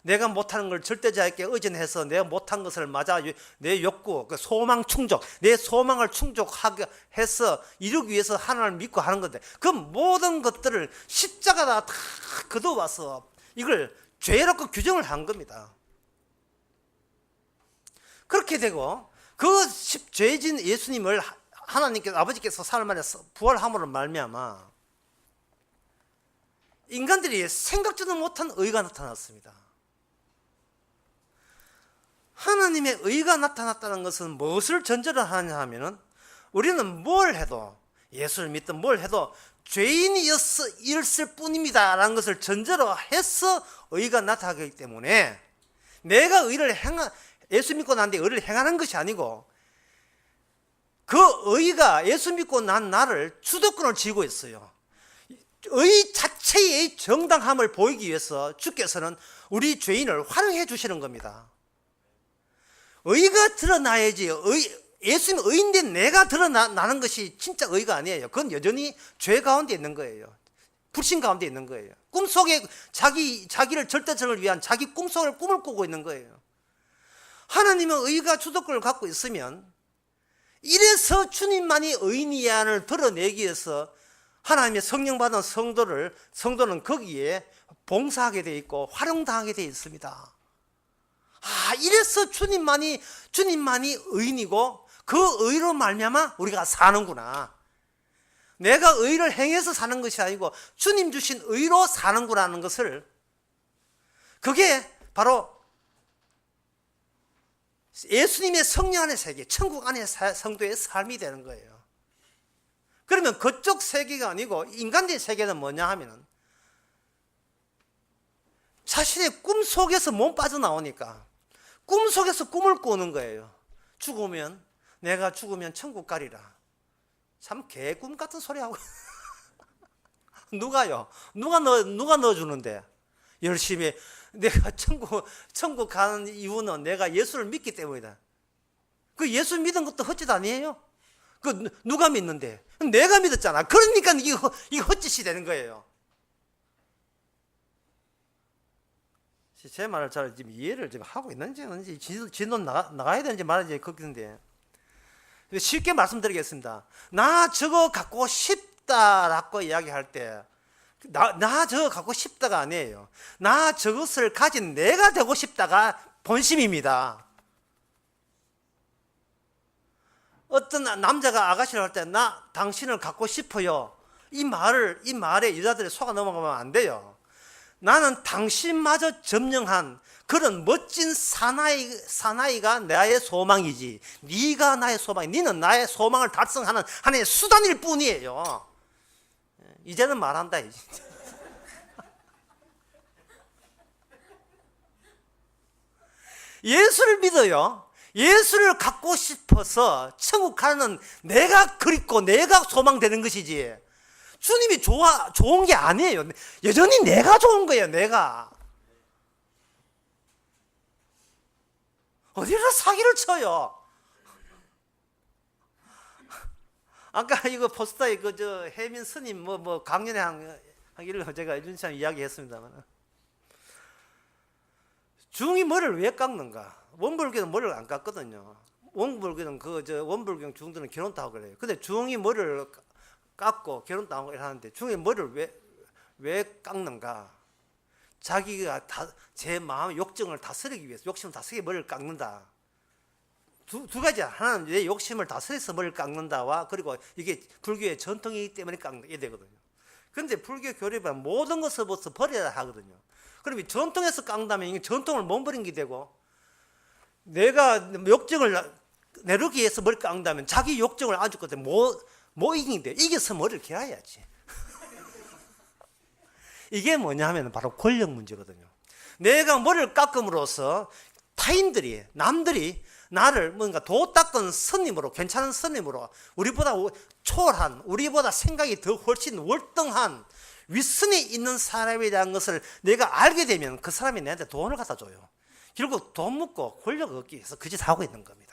내가 못하는 걸 절대자에게 의존해서 내가 못한 것을 맞아 내 욕구, 그 소망 충족, 내 소망을 충족하게 해서 이루기 위해서 하나님을 믿고 하는 건데, 그 모든 것들을 십자가다 다 거둬와서 이걸 죄라고 규정을 한 겁니다. 그렇게 되고 그 죄진 예수님을 하나님께서 아버지께서 사흘 만에 부활함으로 말미암아 인간들이 생각지도 못한 의가 나타났습니다. 하나님의 의가 나타났다는 것은 무엇을 전제로 하냐 하면은 우리는 뭘 해도 예수를 믿든 뭘 해도 죄인이었을 뿐입니다 라는 것을 전제로 해서 의가 나타나기 때문에 내가 예수 믿고 난 뒤에 의를 행하는 것이 아니고 그 의가 예수 믿고 난 나를 주도권을 쥐고 있어요. 의 자체의 정당함을 보이기 위해서 주께서는 우리 죄인을 활용해 주시는 겁니다. 의가 드러나야지 예수님 의인데 내가 드러나는 것이 진짜 의가 아니에요. 그건 여전히 죄 가운데 있는 거예요. 불신 가운데 있는 거예요. 꿈속에 자기를 절대적을 위한 자기 꿈속을 꿈을 꾸고 있는 거예요. 하나님은 의가 주도권을 갖고 있으면 이래서 주님만이 의인이야를 드러내기 위해서 하나님의 성령 받은 성도는 거기에 봉사하게 돼 있고 활용당하게 돼 있습니다. 이래서 주님만이 의인이고 그 의로 말미암아 우리가 사는구나. 내가 의를 행해서 사는 것이 아니고 주님 주신 의로 사는구나라는 것을, 그게 바로 예수님의 성령 안의 세계, 천국 안의 성도의 삶이 되는 거예요. 그러면 그쪽 세계가 아니고 인간의 세계는 뭐냐 하면은 자신의 꿈 속에서 못 빠져나오니까 꿈 속에서 꿈을 꾸는 거예요. 내가 죽으면 천국 가리라. 참 개꿈 같은 소리 하고 누가요? 누가 넣어주는데? 열심히 내가 천국 가는 이유는 내가 예수를 믿기 때문이다. 그 예수 믿은 것도 헛짓 아니에요? 그 누가 믿는데? 내가 믿었잖아. 그러니까 이게 헛짓이 되는 거예요. 제 말을 잘 지금 이해를 지금 하고 있는지 진도 나가야 되는지 말아야지 걱정인데, 쉽게 말씀드리겠습니다. 나 저거 갖고 싶다라고 이야기할 때 나 저거 갖고 싶다가 아니에요. 나 저것을 가진 내가 되고 싶다가 본심입니다. 어떤 남자가 아가씨를 할 때 나 당신을 갖고 싶어요, 이 말에 여자들이 속아 넘어가면 안 돼요. 나는 당신마저 점령한 그런 멋진 사나이가 나의 소망이지, 네가 나의 소망이, 너는 나의 소망을 달성하는 하나의 수단일 뿐이에요. 이제는 말한다. 이제. 예수를 믿어요. 예수를 갖고 싶어서 천국 가는 내가 그립고 내가 소망되는 것이지, 주님이 좋은 게 아니에요. 여전히 내가 좋은 거예요. 내가 어디서 사기를 쳐요. 아까 이거 포스터에 해민 스님 강연회 하기를 제가 이준참 이야기했습니다만, 중이 머리를 왜 깎는가? 원불교는 머리를 안 깎거든요. 원불교는 원불교 중들은 결혼도 하고 그래요. 근데 중이 머리를 깎고 결혼도 하고 하는데 중이 머리를 왜 깎는가? 자기가 제 마음의 욕정을 다스리기 위해서, 욕심을 다스리기 머리를 깎는다. 두 가지야. 하나는 내 욕심을 다스려서 머리를 깎는다와, 그리고 이게 불교의 전통이기 때문에 깎게 되거든요. 그런데 불교 교리는 모든 것을 버려야 하거든요. 그러면 전통에서 깎는다면 이게 전통을 못 버린 게 되고, 내가 욕정을 내려기 위해서 머리를 깎는다면 자기 욕정을 아주 그때 못 이긴 돼. 이겨서 머리를 길어야지. 이게 뭐냐 하면 바로 권력 문제거든요. 내가 머리를 깎음으로써 남들이 나를 뭔가 도 닦은 스님으로, 괜찮은 스님으로, 우리보다 초월한, 우리보다 생각이 더 훨씬 월등한 윗선에 있는 사람에 대한 것을 내가 알게 되면 그 사람이 내한테 돈을 갖다 줘요. 결국 돈 묻고 권력 얻기 위해서 그 짓 하고 있는 겁니다.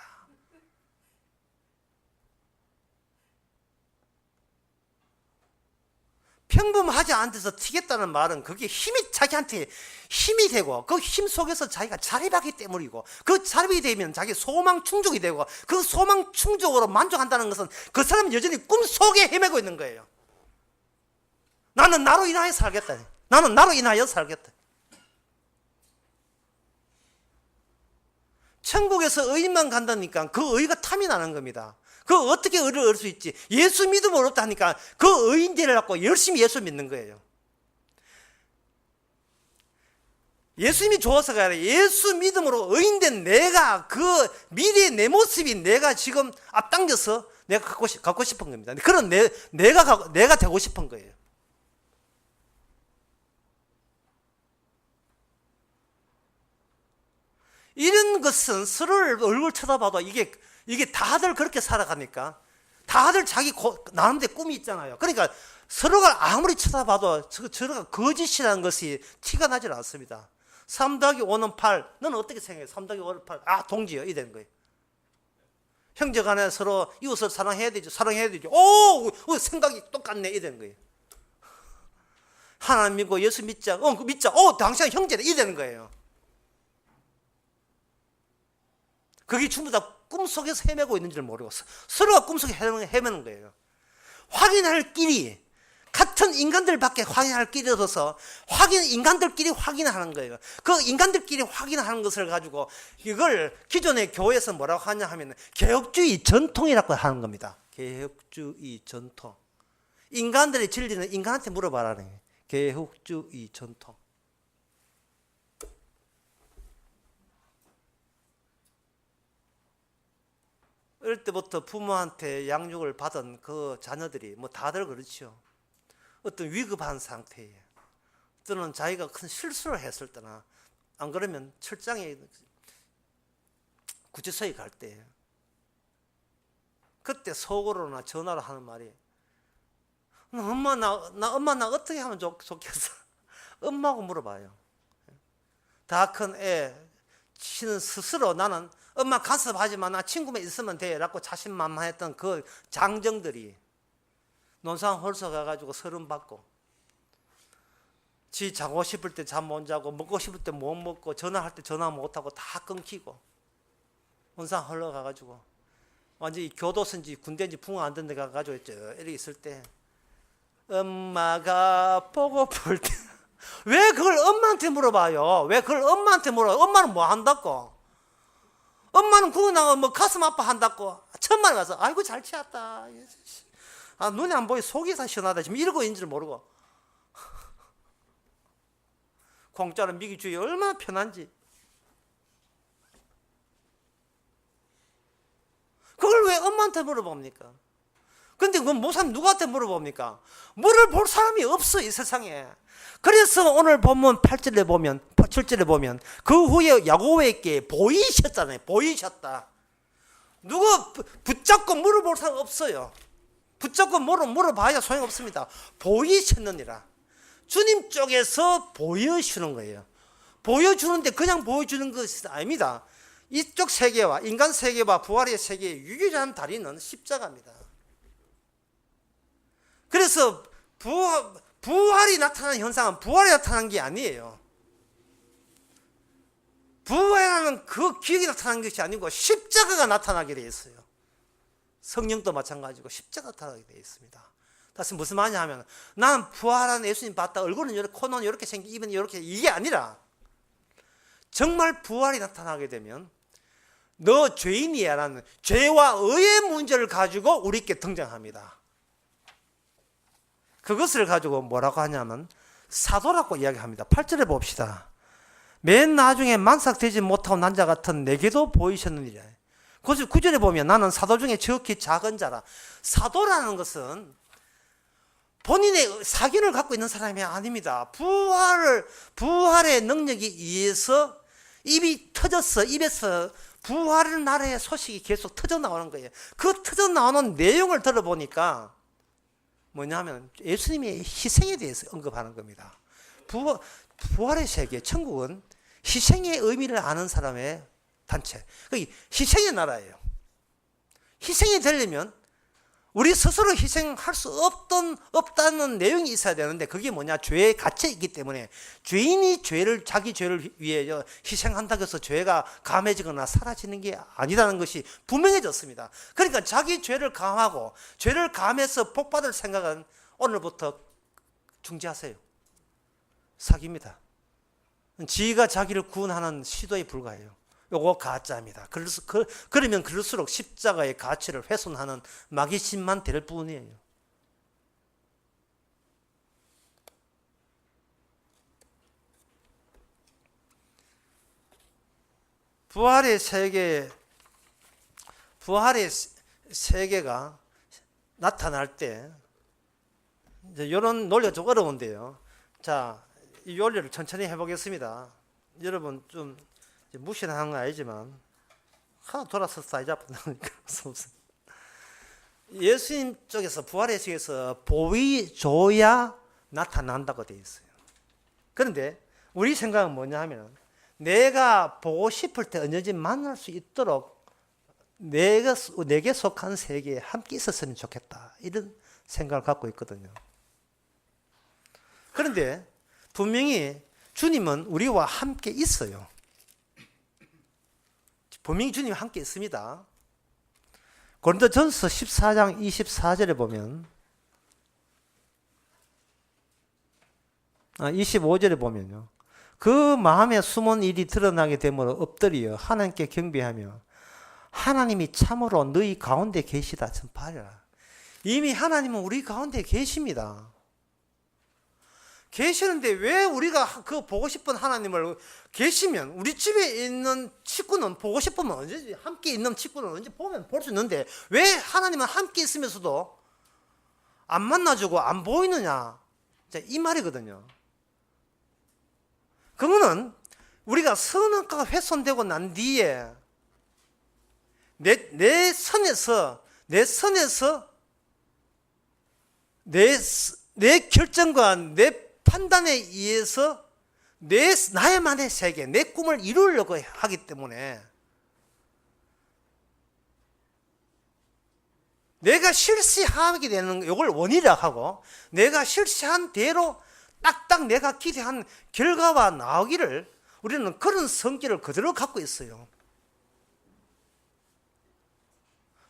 평범하지 않은 데서 튀겠다는 말은 그게 자기한테 힘이 되고, 그 힘 속에서 자기가 자립하기 때문이고, 그 자립이 되면 자기 소망 충족이 되고, 그 소망 충족으로 만족한다는 것은 그 사람은 여전히 꿈속에 헤매고 있는 거예요. 나는 나로 인하여 살겠다. 나는 나로 인하여 살겠다. 천국에서 의인만 간다니까 그 의가 탐이 나는 겁니다. 그 어떻게 의를 얻을 수 있지? 예수 믿으면 어렵다 하니까 그 의인들을 갖고 열심히 예수 믿는 거예요. 예수님이 좋아서가 아니라 예수 믿음으로 의인된 내가 그 미래의 내 모습이 내가 지금 앞당겨서 내가 갖고 싶은 겁니다. 그런 내가 되고 싶은 거예요. 이런 것은 서로를 얼굴 쳐다봐도 이게 다들 그렇게 살아가니까 다들 자기 나름대로 꿈이 있잖아요. 그러니까 서로가 아무리 쳐다봐도 서로가 거짓이라는 것이 티가 나질 않습니다. 3 더하기 5는 8. 너는 어떻게 생각해? 3 더하기 5는 8. 아, 동지요. 이 되는 거예요. 형제 간에 서로 이웃을 사랑해야 되죠. 사랑해야 되죠. 오, 생각이 똑같네. 이 되는 거예요. 하나님 믿고 예수 믿자. 믿자. 당신 형제다. 이 되는 거예요. 그게 전부 다 꿈속에서 헤매고 있는 줄 모르고 서로가 꿈속에 헤매는 거예요. 확인할 길이 같은 인간들밖에 확인할 길이 없어서 인간들끼리 확인하는 거예요. 그 인간들끼리 확인하는 것을 가지고 이걸 기존의 교회에서 뭐라고 하냐 하면 개혁주의 전통이라고 하는 겁니다. 개혁주의 전통. 인간들의 진리는 인간한테 물어봐라는 거예요. 개혁주의 전통. 어릴 때부터 부모한테 양육을 받은 그 자녀들이 뭐 다들 그렇죠. 어떤 위급한 상태에 또는 자기가 큰 실수를 했을 때나 안 그러면 철장에 구치소에 갈 때 그때 속으로나 전화로 하는 말이 엄마 나 어떻게 하면 좋겠어? 엄마하고 물어봐요. 다 큰 애 씨는 스스로 나는 엄마 간섭하지 마. 나 친구만 있으면 돼. 라고 자신만만했던 그 장정들이 논산 홀서 가가지고 서름 받고 지 자고 싶을 때 잠 못 자고 먹고 싶을 때 못 먹고 전화할 때 전화 못하고 다 끊기고 논산 홀러 가가지고 완전히 교도소인지 군대인지 붕어 안 든 데 가가지고 이렇게 있을 때 엄마가 보고플 때 왜 그걸 엄마한테 물어봐요? 왜 그걸 엄마한테 물어봐요? 엄마는 뭐 한다고? 엄마는 그거 나가 뭐 가슴 아파한다고 천만 원 가서 아이고 잘 치웠다. 아, 눈에 안 보이 속이 다 시원하다. 지금 이러고 있는 줄 모르고 공짜로 미기 주의 얼마나 편한지. 그걸 왜 엄마한테 물어봅니까? 근데 그건 모사님 누구한테 물어봅니까? 물어볼 사람이 없어 이 세상에. 그래서 오늘 본문 8절에 보면 7절에 보면 그 후에 야고보에게 보이셨잖아요. 보이셨다. 누구 붙잡고 물어볼 사람 없어요. 붙잡고 물어봐야 소용없습니다. 보이셨느니라. 주님 쪽에서 보여주는 거예요. 보여주는데 그냥 보여주는 것이 아닙니다. 이쪽 세계와 인간 세계와 부활의 세계의 유일한 다리는 십자가입니다. 그래서 부활이 나타나는 현상은 부활이 나타난 게 아니에요. 부활이라는 그 기억이 나타나는 것이 아니고 십자가가 나타나게 되어 있어요. 성령도 마찬가지고 십자가 나타나게 되어 있습니다. 다시 무슨 말이냐 하면 나는 부활한 예수님 봤다. 얼굴은 이렇게 코는 이렇게 생기 입은 이렇게 이게 아니라 정말 부활이 나타나게 되면 너 죄인이야 라는 죄와 의의 문제를 가지고 우리께 등장합니다. 그것을 가지고 뭐라고 하냐면 사도라고 이야기합니다. 8절에 봅시다. 맨 나중에 만삭되지 못하고 난 자 같은 내게도 보이셨느니라. 9절에 보면 나는 사도 중에 지극히 작은 자라. 사도라는 것은 본인의 사견을 갖고 있는 사람이 아닙니다. 부활의 능력에 의해서 입이 터졌어. 입에서 부활의 나라의 소식이 계속 터져 나오는 거예요. 그 터져 나오는 내용을 들어보니까 뭐냐면 예수님의 희생에 대해서 언급하는 겁니다. 부활의 세계, 천국은 희생의 의미를 아는 사람의 단체. 희생의 나라예요. 희생이 되려면 우리 스스로 희생할 수 없다는 내용이 있어야 되는데 그게 뭐냐? 죄에 갇혀 있기 때문에 죄인이 자기 죄를 위해 희생한다고 해서 죄가 감해지거나 사라지는 게 아니라는 것이 분명해졌습니다. 그러니까 자기 죄를 감하고 죄를 감해서 복받을 생각은 오늘부터 중지하세요. 사기입니다. 지가 자기를 구원하는 시도에 불과해요. 요거 가짜입니다. 그러면 그럴수록 십자가의 가치를 훼손하는 마귀심만 될 뿐이에요. 부활의 세계가 나타날 때 이런 논리가 좀 어려운데요. 자, 이 논리를 천천히 해보겠습니다. 여러분 좀 무시하는 건 아니지만 하나 돌아서 사이즈 아프다는 그런 예수님 쪽에서 부활의 세계에서 보이줘야 나타난다고 되어 있어요. 그런데 우리 생각은 뭐냐 하면 내가 보고 싶을 때 언제든지 만날 수 있도록 내게 속한 세계에 함께 있었으면 좋겠다, 이런 생각을 갖고 있거든요. 그런데 분명히 주님은 우리와 함께 있어요. 분명히 주님이 함께 있습니다. 고린도전서 14장 24절에 보면 25절에 보면요, 그 마음에 숨은 일이 드러나게 되므로 엎드려 하나님께 경배하며 하나님이 참으로 너희 가운데 계시다 전파하라. 이미 하나님은 우리 가운데 계십니다. 계시는데 왜 우리가 그 보고 싶은 하나님을, 계시면 우리 집에 있는 친구는 보고 싶으면 언제든지, 함께 있는 친구는 언제 보면 볼 수 있는데 왜 하나님은 함께 있으면서도 안 만나주고 안 보이느냐, 이 말이거든요. 그거는 우리가 선악과가 훼손되고 난 뒤에 내 선에서 내 결정과 내 판단에 의해서 나의만의 세계, 내 꿈을 이루려고 하기 때문에 내가 실시하게 되는, 이걸 원이라 하고, 내가 실시한 대로 딱딱 내가 기대한 결과가 나오기를 우리는 그런 성질을 그대로 갖고 있어요.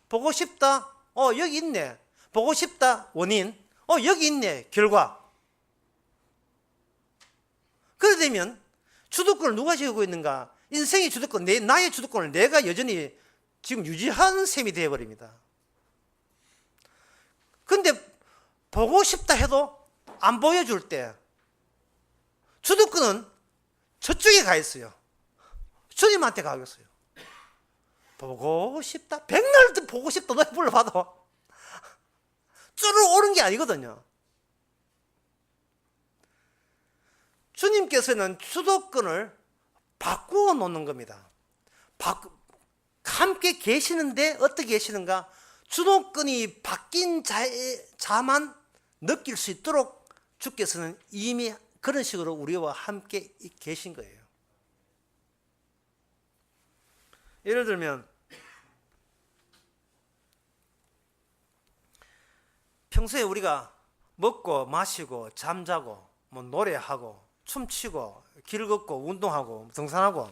보고 싶다, 여기 있네. 보고 싶다, 원인, 여기 있네, 결과. 그래 되면 주도권을 누가 쥐고 있는가? 인생의 주도권, 나의 주도권을 내가 여전히 지금 유지하는 셈이 되어버립니다. 근데 보고 싶다 해도 안 보여줄 때 주도권은 저쪽에 가 있어요. 주님한테 가 있어요. 보고 싶다, 백날 보고 싶다 노래 불러봐도 쭈르 오는 게 아니거든요. 주님께서는 주도권을 바꾸어 놓는 겁니다. 함께 계시는데 어떻게 계시는가? 주도권이 바뀐 자만 느낄 수 있도록 주께서는 이미 그런 식으로 우리와 함께 계신 거예요. 예를 들면 평소에 우리가 먹고 마시고 잠자고 노래하고 춤추고 길 걷고 운동하고 등산하고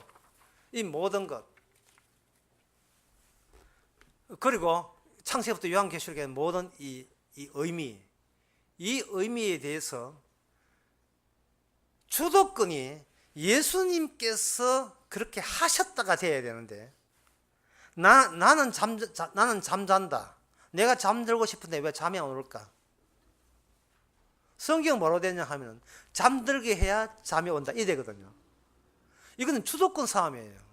이 모든 것, 그리고 창세기부터 요한계시록의 모든 이 의미에 대해서 주도권이 예수님께서 그렇게 하셨다가 돼야 되는데, 나는 잠잔다. 내가 잠들고 싶은데 왜 잠이 안 올까? 성경 뭐라고 되냐 하면 잠들게 해야 잠이 온다, 이래거든요. 이거는 주도권 싸움이에요.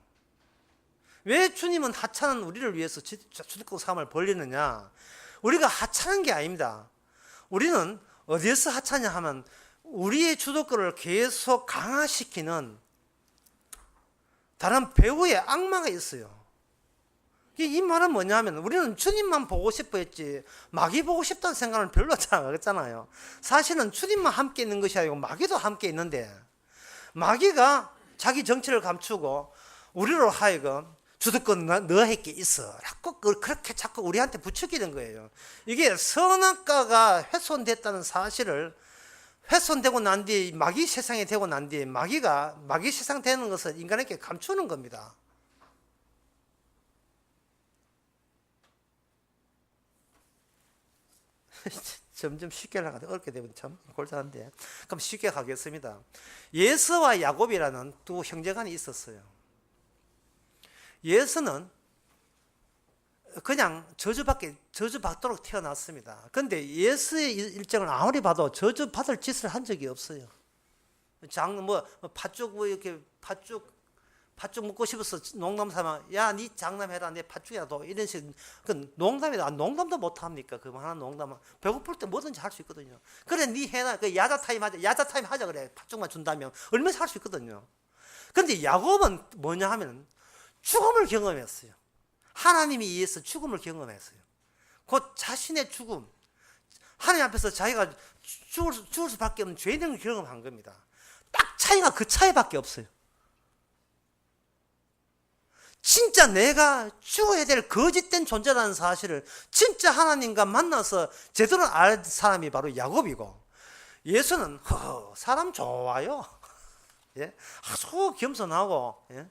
왜 주님은 하찮은 우리를 위해서 주도권 싸움을 벌리느냐? 우리가 하찮은 게 아닙니다. 우리는 어디에서 하찮냐 하면 우리의 주도권을 계속 강화시키는 다른 배후의 악마가 있어요. 이 말은 뭐냐면 우리는 주님만 보고 싶어 했지 마귀 보고 싶다는 생각은 별로 잘 안 했잖아요. 사실은 주님만 함께 있는 것이 아니고 마귀도 함께 있는데, 마귀가 자기 정체를 감추고 우리로 하여금 주도권 너에게 있어 라고 그렇게 자꾸 우리한테 부추기는 거예요. 이게 선악과가 훼손됐다는 사실을, 훼손되고 난 뒤에 마귀 세상이 되고 난 뒤에 마귀 세상 되는 것을 인간에게 감추는 겁니다. 점점 쉽게 하려고 어렵게 되면 참 골자한데, 그럼 쉽게 가겠습니다. 예서와 야곱이라는 두 형제간이 있었어요. 예수는 그냥 저주받도록 태어났습니다. 그런데 예수의 일정을 아무리 봐도 저주받을 짓을 한 적이 없어요. 팥죽 이렇게 팥죽 먹고 싶어서 농담 삼아, 야, 니 장남해라, 내 팥죽이라도 이런 식, 그 농담이다. 농담도 못 합니까? 그만한 농담은 배고플 때 뭐든지 할 수 있거든요. 그래, 니 해라. 그 야자 타임 하자 그래. 팥죽만 준다면 얼마나 할 수 있거든요. 그런데 야곱은 뭐냐 하면 죽음을 경험했어요. 하나님이 위해서 죽음을 경험했어요. 곧 자신의 죽음, 하나님 앞에서 자기가 죽을 수밖에 없는 죄인을 경험한 겁니다. 딱 차이가 그 차이밖에 없어요. 진짜 내가 죽어야 될 거짓된 존재라는 사실을 진짜 하나님과 만나서 제대로 알 사람이 바로 야곱이고, 예수는 사람 좋아요. 예? 아주 겸손하고, 예?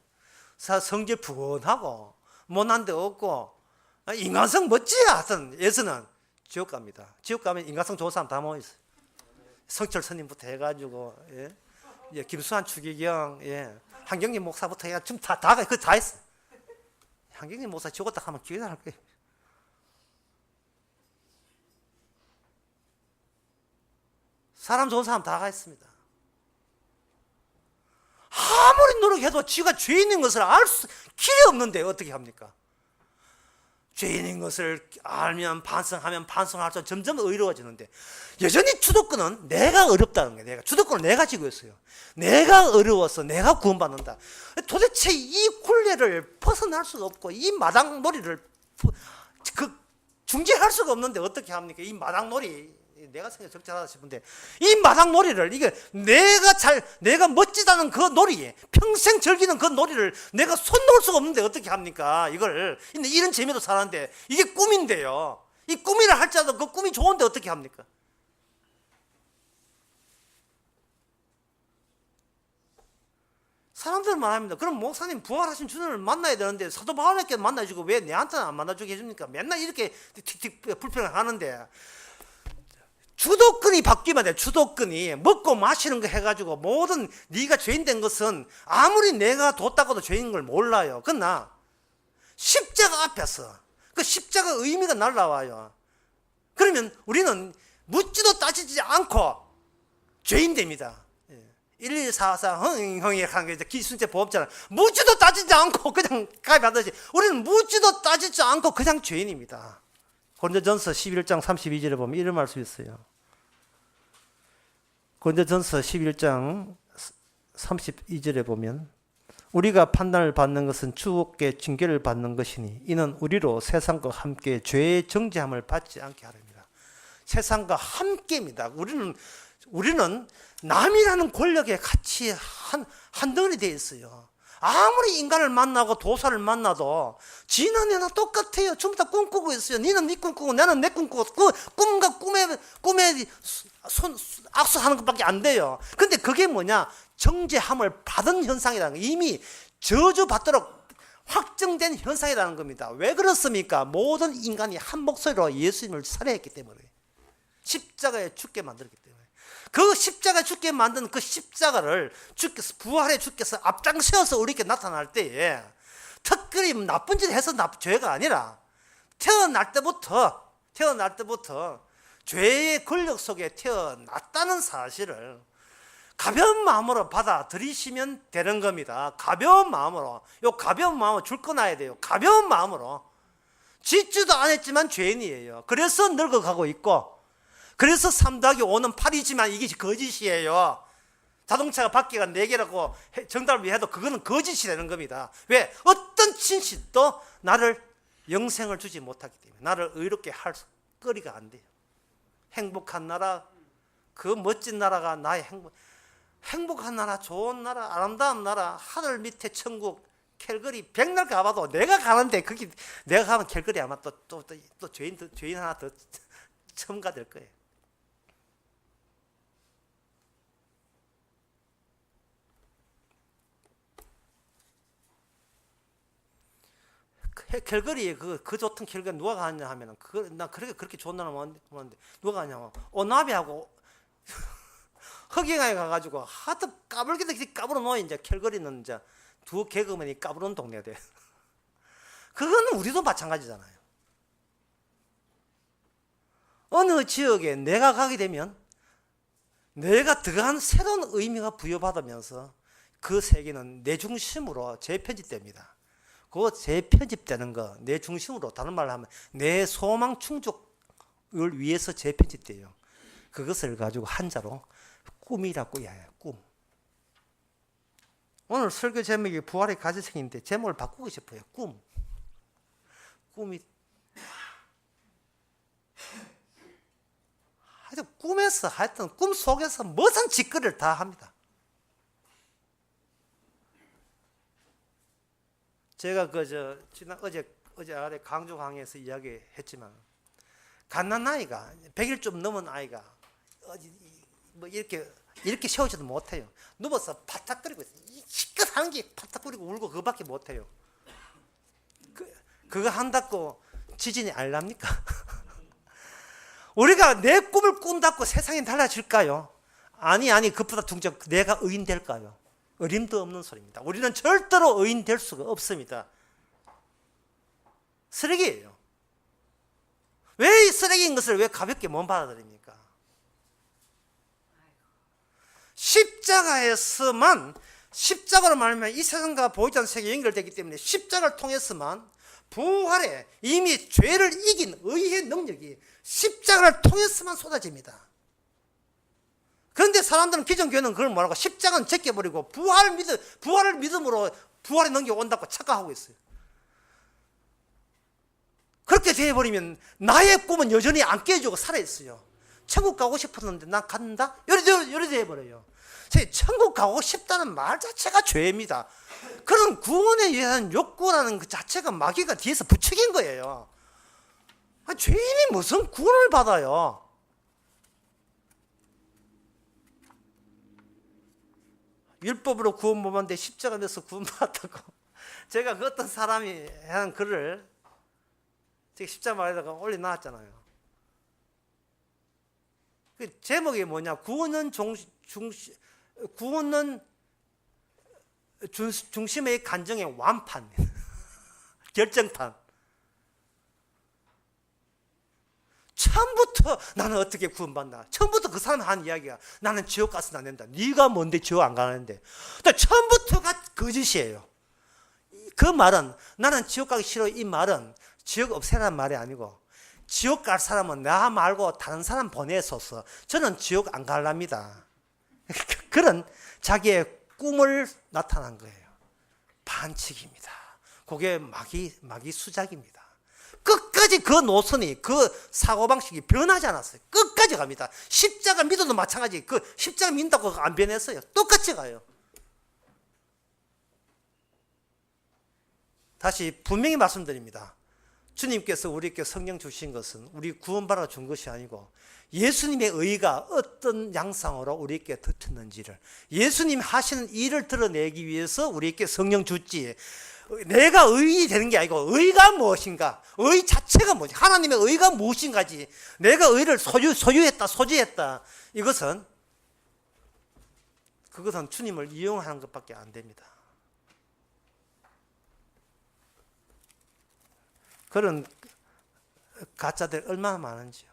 성질 푸근하고 못난 데 없고 인간성 멋지야. 하여튼 예수는 지옥 갑니다. 지옥 가면 인간성 좋은 사람 다 모여있어요. 성철 스님부터 해가지고, 예? 예, 김수환 추기경, 예, 한경림 목사부터 해가 지금 다 했어. 한경림 목사 죽었다 하면 기회 날 거예요. 사람 좋은 사람 다 가 있습니다. 아무리 노력해도 지가 죄인인 것을 알 수 길이 없는데 어떻게 합니까? 죄인인 것을 알면 반성하면 반성할수록 점점 의로워지는데, 여전히 주도권은 내가 어렵다는 거예요. 주도권을 내가 쥐고 있어요. 내가 어려워서 내가 구원받는다. 도대체 이 굴레를 벗어날 수가 없고 이 마당놀이를 중재할 수가 없는데 어떻게 합니까? 이 마당놀이, 내가 생각 적절하다 싶은데, 이 마당놀이를, 이게 내가 멋지다는 그 놀이, 평생 즐기는 그 놀이를 내가 손 놓을 수가 없는데 어떻게 합니까? 이런 재미로 살았는데 이게 꿈인데요. 이 꿈이라 할지라도 그 꿈이 좋은데 어떻게 합니까? 사람들은 말합니다. 그럼 목사님 부활하신 주님을 만나야 되는데 사도 바울에게 만나주고 왜 내한테는 안 만나주게 해줍니까? 맨날 이렇게 틱틱 불평을 하는데, 주도권이 바뀌면 돼. 주도권이 먹고 마시는 거 해가지고 모든 네가 죄인 된 것은 아무리 내가 뒀다고도 죄인인 걸 몰라요. 그러나 십자가 앞에서 그 십자가 의미가 날라와요. 그러면 우리는 묻지도 따지지 않고 죄인 됩니다. 1144 흥이 하는 게 기순제 보험처럼 묻지도 따지지 않고 그냥 가입하듯이 우리는 묻지도 따지지 않고 그냥 죄인입니다. 고린도전서 11장 32절에 보면 이런 말씀이 있어요. 고린도전서 11장 32절에 보면, 우리가 판단을 받는 것은 주께 징계를 받는 것이니 이는 우리로 세상과 함께 죄의 정죄함을 받지 않게 하렵니다. 세상과 함께입니다. 우리는 남이라는 권력에 같이 한 덩어리 되어 있어요. 아무리 인간을 만나고 도사를 만나도 지나 내나 똑같아요. 전부 다 꿈꾸고 있어요. 니는 네 꿈꾸고 나는 내 꿈꾸고, 그 꿈과 꿈에 악수하는 것밖에 안 돼요. 근데 그게 뭐냐? 정죄함을 받은 현상이라는 거예요. 이미 저주받도록 확정된 현상이라는 겁니다. 왜 그렇습니까? 모든 인간이 한 목소리로 예수님을 살해했기 때문에, 십자가에 죽게 만들었기 때문에. 그 십자가에 죽게 만든 그 십자가를 주께서, 부활의 주께서 앞장서서 우리에게 나타날 때에, 특별히 나쁜 짓을 해서 죄가 아니라 태어날 때부터 죄의 권력 속에 태어났다는 사실을 가벼운 마음으로 받아들이시면 되는 겁니다. 가벼운 마음으로. 가벼운 마음으로 줄 꺼놔야 돼요. 가벼운 마음으로. 짓지도 않았지만 죄인이에요. 그래서 늙어가고 있고, 그래서 3+5는 8이지만 이게 거짓이에요. 자동차가 바퀴가 4개라고 정답을 해도 그거는 거짓이 되는 겁니다. 왜? 어떤 진실도 나를 영생을 주지 못하기 때문에, 나를 의롭게 할 거리가 안 돼요. 행복한 나라, 그 멋진 나라가 나의 행복한 나라, 좋은 나라, 아름다운 나라, 하늘 밑에 천국, 캘거리 백날 가봐도 내가 가는데, 거기 내가 가면 캘거리 아마 또 죄인 하나 더 첨가될 거예요. 캘거리에 그 좋던 캘거리 누가 가냐 하면은, 나 그렇게 좋은 나라 모르는데 누가 가냐고, 오나비하고 흑영하게 가가지고 하도 까불기도 까불어 놓아. 이제 캘거리는 이제 두 개그맨이 까불은 동네가 돼. 그거는 우리도 마찬가지잖아요. 어느 지역에 내가 가게 되면 내가 들어간 새로운 의미가 부여받으면서 그 세계는 내 중심으로 재편집됩니다. 그 재편집되는 거, 내 중심으로, 다른 말로 하면 내 소망 충족을 위해서 재편집돼요. 그것을 가지고 한자로 꿈이라고 해요. 꿈. 오늘 설교 제목이 부활의 가지성인데 제목을 바꾸고 싶어요. 꿈. 꿈이 하여튼 꿈에서 하여튼 꿈 속에서 무슨 짓거리를 다 합니다. 제가 지난 어제 아래 강조 강의에서 이야기했지만 갓난 아이가 100일 좀 넘은 아이가 뭐 이렇게 세우지도 못해요. 누워서 파닥거리고 있어요. 시끄러운 게 파닥거리고 울고 그거밖에 못해요. 그거 한다고 지진이 안 납니까? 우리가 내 꿈을 꾼다고 세상이 달라질까요? 아니 그보다 중요한 내가 의인 될까요? 어림도 없는 소리입니다. 우리는 절대로 의인 될 수가 없습니다. 쓰레기예요. 왜 이 쓰레기인 것을 왜 가볍게 못 받아들입니까? 십자가로 말하면 이 세상과 보이지 않는 세계가 연결되기 때문에 십자가를 통해서만 부활에 이미 죄를 이긴 의의 능력이 십자가를 통해서만 쏟아집니다. 그런데 사람들은 기존 교회는 그걸 뭐라고 십자가는 제껴버리고 부활을 믿음으로 부활의 능력이 온다고 착각하고 있어요. 그렇게 되어버리면 나의 꿈은 여전히 안 깨지고 살아있어요. 천국 가고 싶었는데 난 간다? 이래 되어버려요. 천국 가고 싶다는 말 자체가 죄입니다. 그런 구원에 의한 욕구라는 그 자체가 마귀가 뒤에서 부추긴 거예요. 죄인이 무슨 구원을 받아요? 율법으로 구원 못 받는데 십자가 내서 구원 받았다고. 제가 그 어떤 사람이 한 글을 제가 십자가에다가 올려놨잖아요. 그 제목이 뭐냐? 구원은 중심의 간정의 완판, 결정판. 처음부터 나는 어떻게 구원받나? 처음부터 그 사람 한 이야기가 나는 지옥 가서는 안 된다. 네가 뭔데 지옥 안 가는데? 처음부터가 거짓이에요. 그 말은 나는 지옥 가기 싫어. 이 말은 지옥 없애라는 말이 아니고 지옥 갈 사람은 나 말고 다른 사람 보내소서. 저는 지옥 안 갈랍니다. 그런 자기의 꿈을 나타난 거예요. 반칙입니다. 그게 마귀 수작입니다. 끝까지 그 노선이, 그 사고방식이 변하지 않았어요. 끝까지 갑니다. 십자가 믿어도 마찬가지. 그 십자가 믿는다고 안 변했어요. 똑같이 가요. 다시 분명히 말씀드립니다. 주님께서 우리에게 성령 주신 것은 우리 구원받아 준 것이 아니고 예수님의 의가 어떤 양상으로 우리에게 덮쳤는지를, 예수님 하시는 일을 드러내기 위해서 우리에게 성령 줬지, 내가 의인이 되는 게 아니고 의가 무엇인가, 의 자체가 뭐지, 하나님의 의가 무엇인가지, 내가 의를 소유했다 그것은 주님을 이용하는 것밖에 안 됩니다. 그런 가짜들 얼마나 많은지요.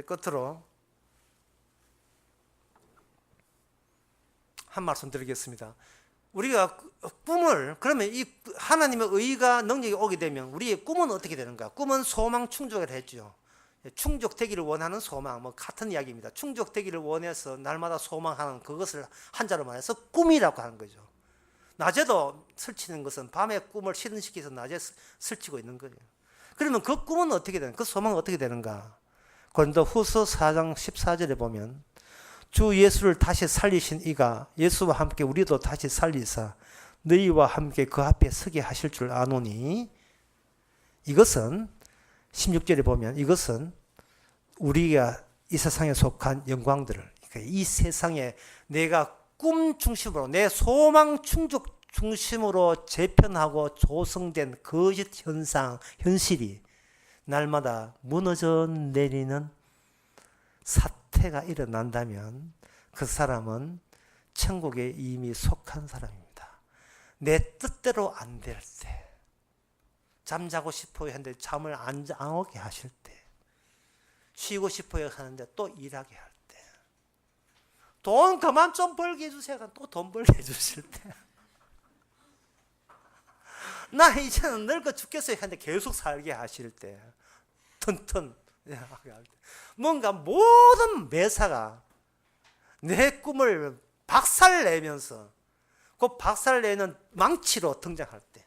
끝으로 한 말씀 드리겠습니다. 우리가 꿈을, 그러면 이 하나님의 의가 능력이 오게 되면 우리의 꿈은 어떻게 되는가? 꿈은 소망 충족을 했죠. 충족되기를 원하는 소망, 같은 이야기입니다. 충족되기를 원해서 날마다 소망하는 그것을 한자로 말해서 꿈이라고 하는 거죠. 낮에도 설치는 것은 밤에 꿈을 실현시켜서 낮에 설치고 있는 거예요. 그러면 그 꿈은 어떻게 되는가? 그 소망은 어떻게 되는가? 고린도후서 4장 14절에 보면 주 예수를 다시 살리신 이가 예수와 함께 우리도 다시 살리사 너희와 함께 그 앞에 서게 하실 줄 아노니, 이것은 16절에 보면 이것은 우리가 이 세상에 속한 영광들을, 그러니까 이 세상에 내가 꿈 중심으로, 내 소망 충족 중심으로 재편하고 조성된 거짓 현실이 날마다 무너져 내리는 사태가 일어난다면 그 사람은 천국에 이미 속한 사람입니다. 내 뜻대로 안 될 때, 잠자고 싶어요 하는데 잠을 안 오게 하실 때, 쉬고 싶어요 하는데 또 일하게 할 때, 돈 그만 좀 벌게 해주세요 또 돈 벌게 해주실 때, 나 이제는 늙어 죽겠어요 하는데 계속 살게 하실 때, 튼튼 하게 할 때, 뭔가 모든 매사가 내 꿈을 박살내면서 그 박살내는 망치로 등장할 때,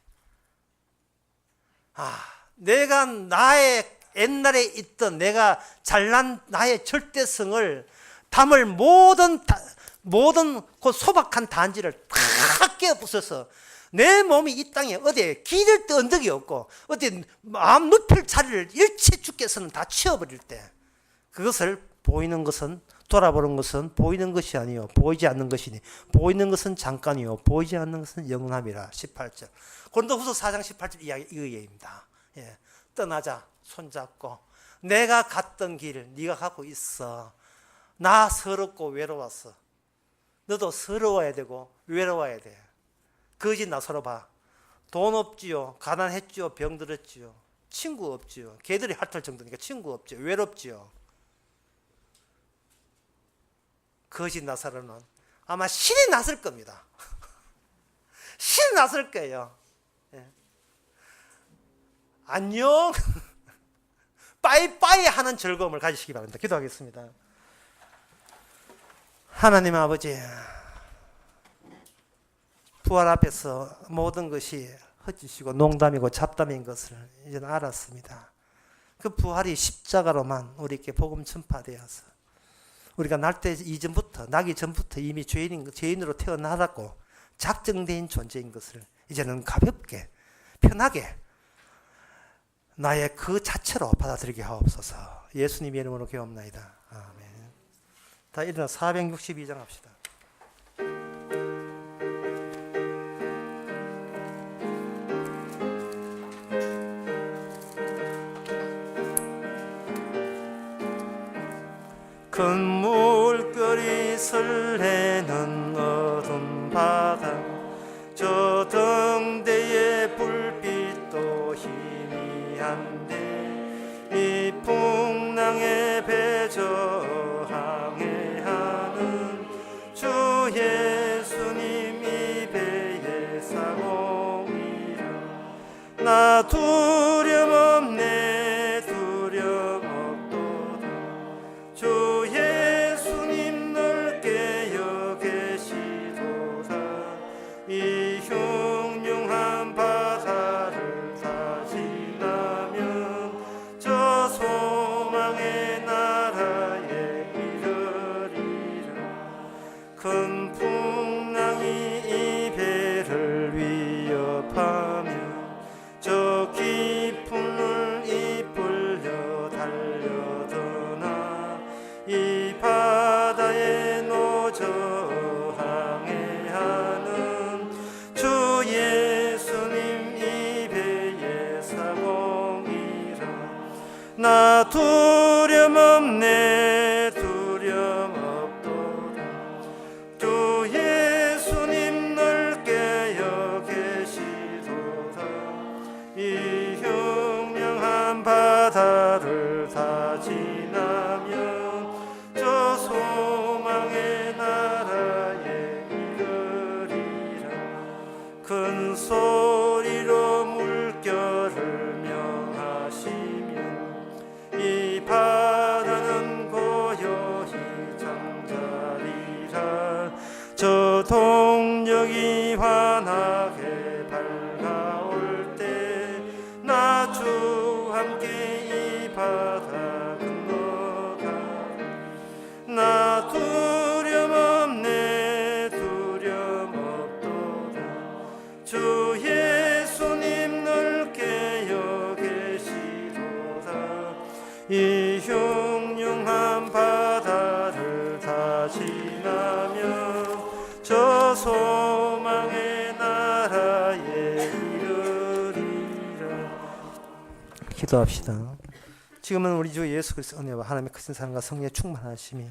내가 나의 옛날에 있던 내가 잘난 나의 절대성을 담을 모든 그 소박한 단지를 다 깨부숴서 내 몸이 이 땅에 어디에 기댈 데 언덕이 없고 어디 마음 눕힐 자리를 일체 주께서는 다 치워버릴 때, 그것을 보이는 것은, 돌아보는 것은 보이는 것이 아니요 보이지 않는 것이니 보이는 것은 잠깐이요 보이지 않는 것은 영원함이라. 18절 고린도후서 4장 18절 이거입니다. 예. 떠나자 손잡고, 내가 갔던 길 네가 가고 있어. 나 서럽고 외로웠어. 너도 서러워야 되고 외로워야 돼. 거짓 나서러봐. 돈 없지요, 가난했지요, 병들었지요, 친구 없지요, 개들이 핥을 정도니까 친구 없지요, 외롭지요. 거짓 나사로는 아마 신이 났을 겁니다. 신이 났을 거예요. 예. 안녕 빠이빠이 하는 즐거움을 가지시기 바랍니다. 기도하겠습니다. 하나님 아버지, 부활 앞에서 모든 것이 헛짓이고 농담이고 잡담인 것을 이제는 알았습니다. 그 부활이 십자가로만 우리에게 복음 전파되어서 우리가 나기 전부터 이미 죄인으로 태어나라고 작정된 존재인 것을 이제는 가볍게 편하게 나의 그 자체로 받아들이게 하옵소서. 예수님의 이름으로 기도합나이다. 아멘. 다 일어나 462장 합시다. 큰 물결이 설레는 어두운 바다, 저 등대의 불빛도 희미한데 이 풍랑에 배저 항해하는 주 예수님 이 배의 사공이라. 나 두려움 없네 두려움 없도다. 주 예수님 넓게 여기시도다. 이 흉흉한 바다를 다 지나면 저 소망의 나라에 이르리라. 큰 풍랑이 이 배를 위협하며 저 깊은 물 이끌려 달려드나 이 바다에 노저 항해하는 주 예수님 이 배의 사공이라. 나 두려움 없네 두려움 없도다. 주 예수님 넓게 여기시도다. 이 흉흉한 바다를 다 지나면 저 소망의 나라에 이르리라. 큰 소리로 물결을 명하시면 이 바다는 고요히 잠자리라. 저 동력이 환하게 밝아올 때 나 주 함께 이 바다 건너가. 나 두려움 없네 두려움 없도다. 주 예수님 넓게 여기시도다. 이 흉흉한 바다를 다 지나면 저 소망의 나라에 이르리라. 기도합시다. 지금은 우리 주 예수 그리스도 은혜와 하나님의 크신 사랑과 성령의 충만하심이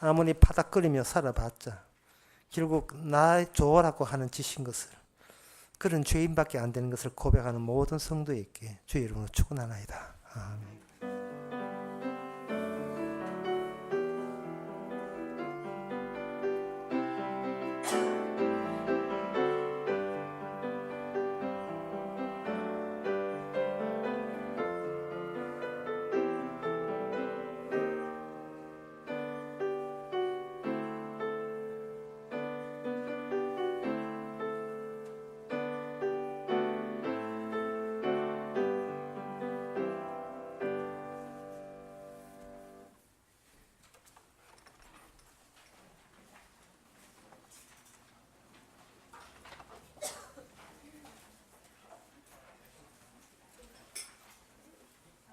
아무리 파닥거리며 살아봤자 결국 나 좋으라고 하는 짓인 것을 그런 죄인밖에 안 되는 것을 고백하는 모든 성도에게 주의 이름으로 축원하나이다. 아멘.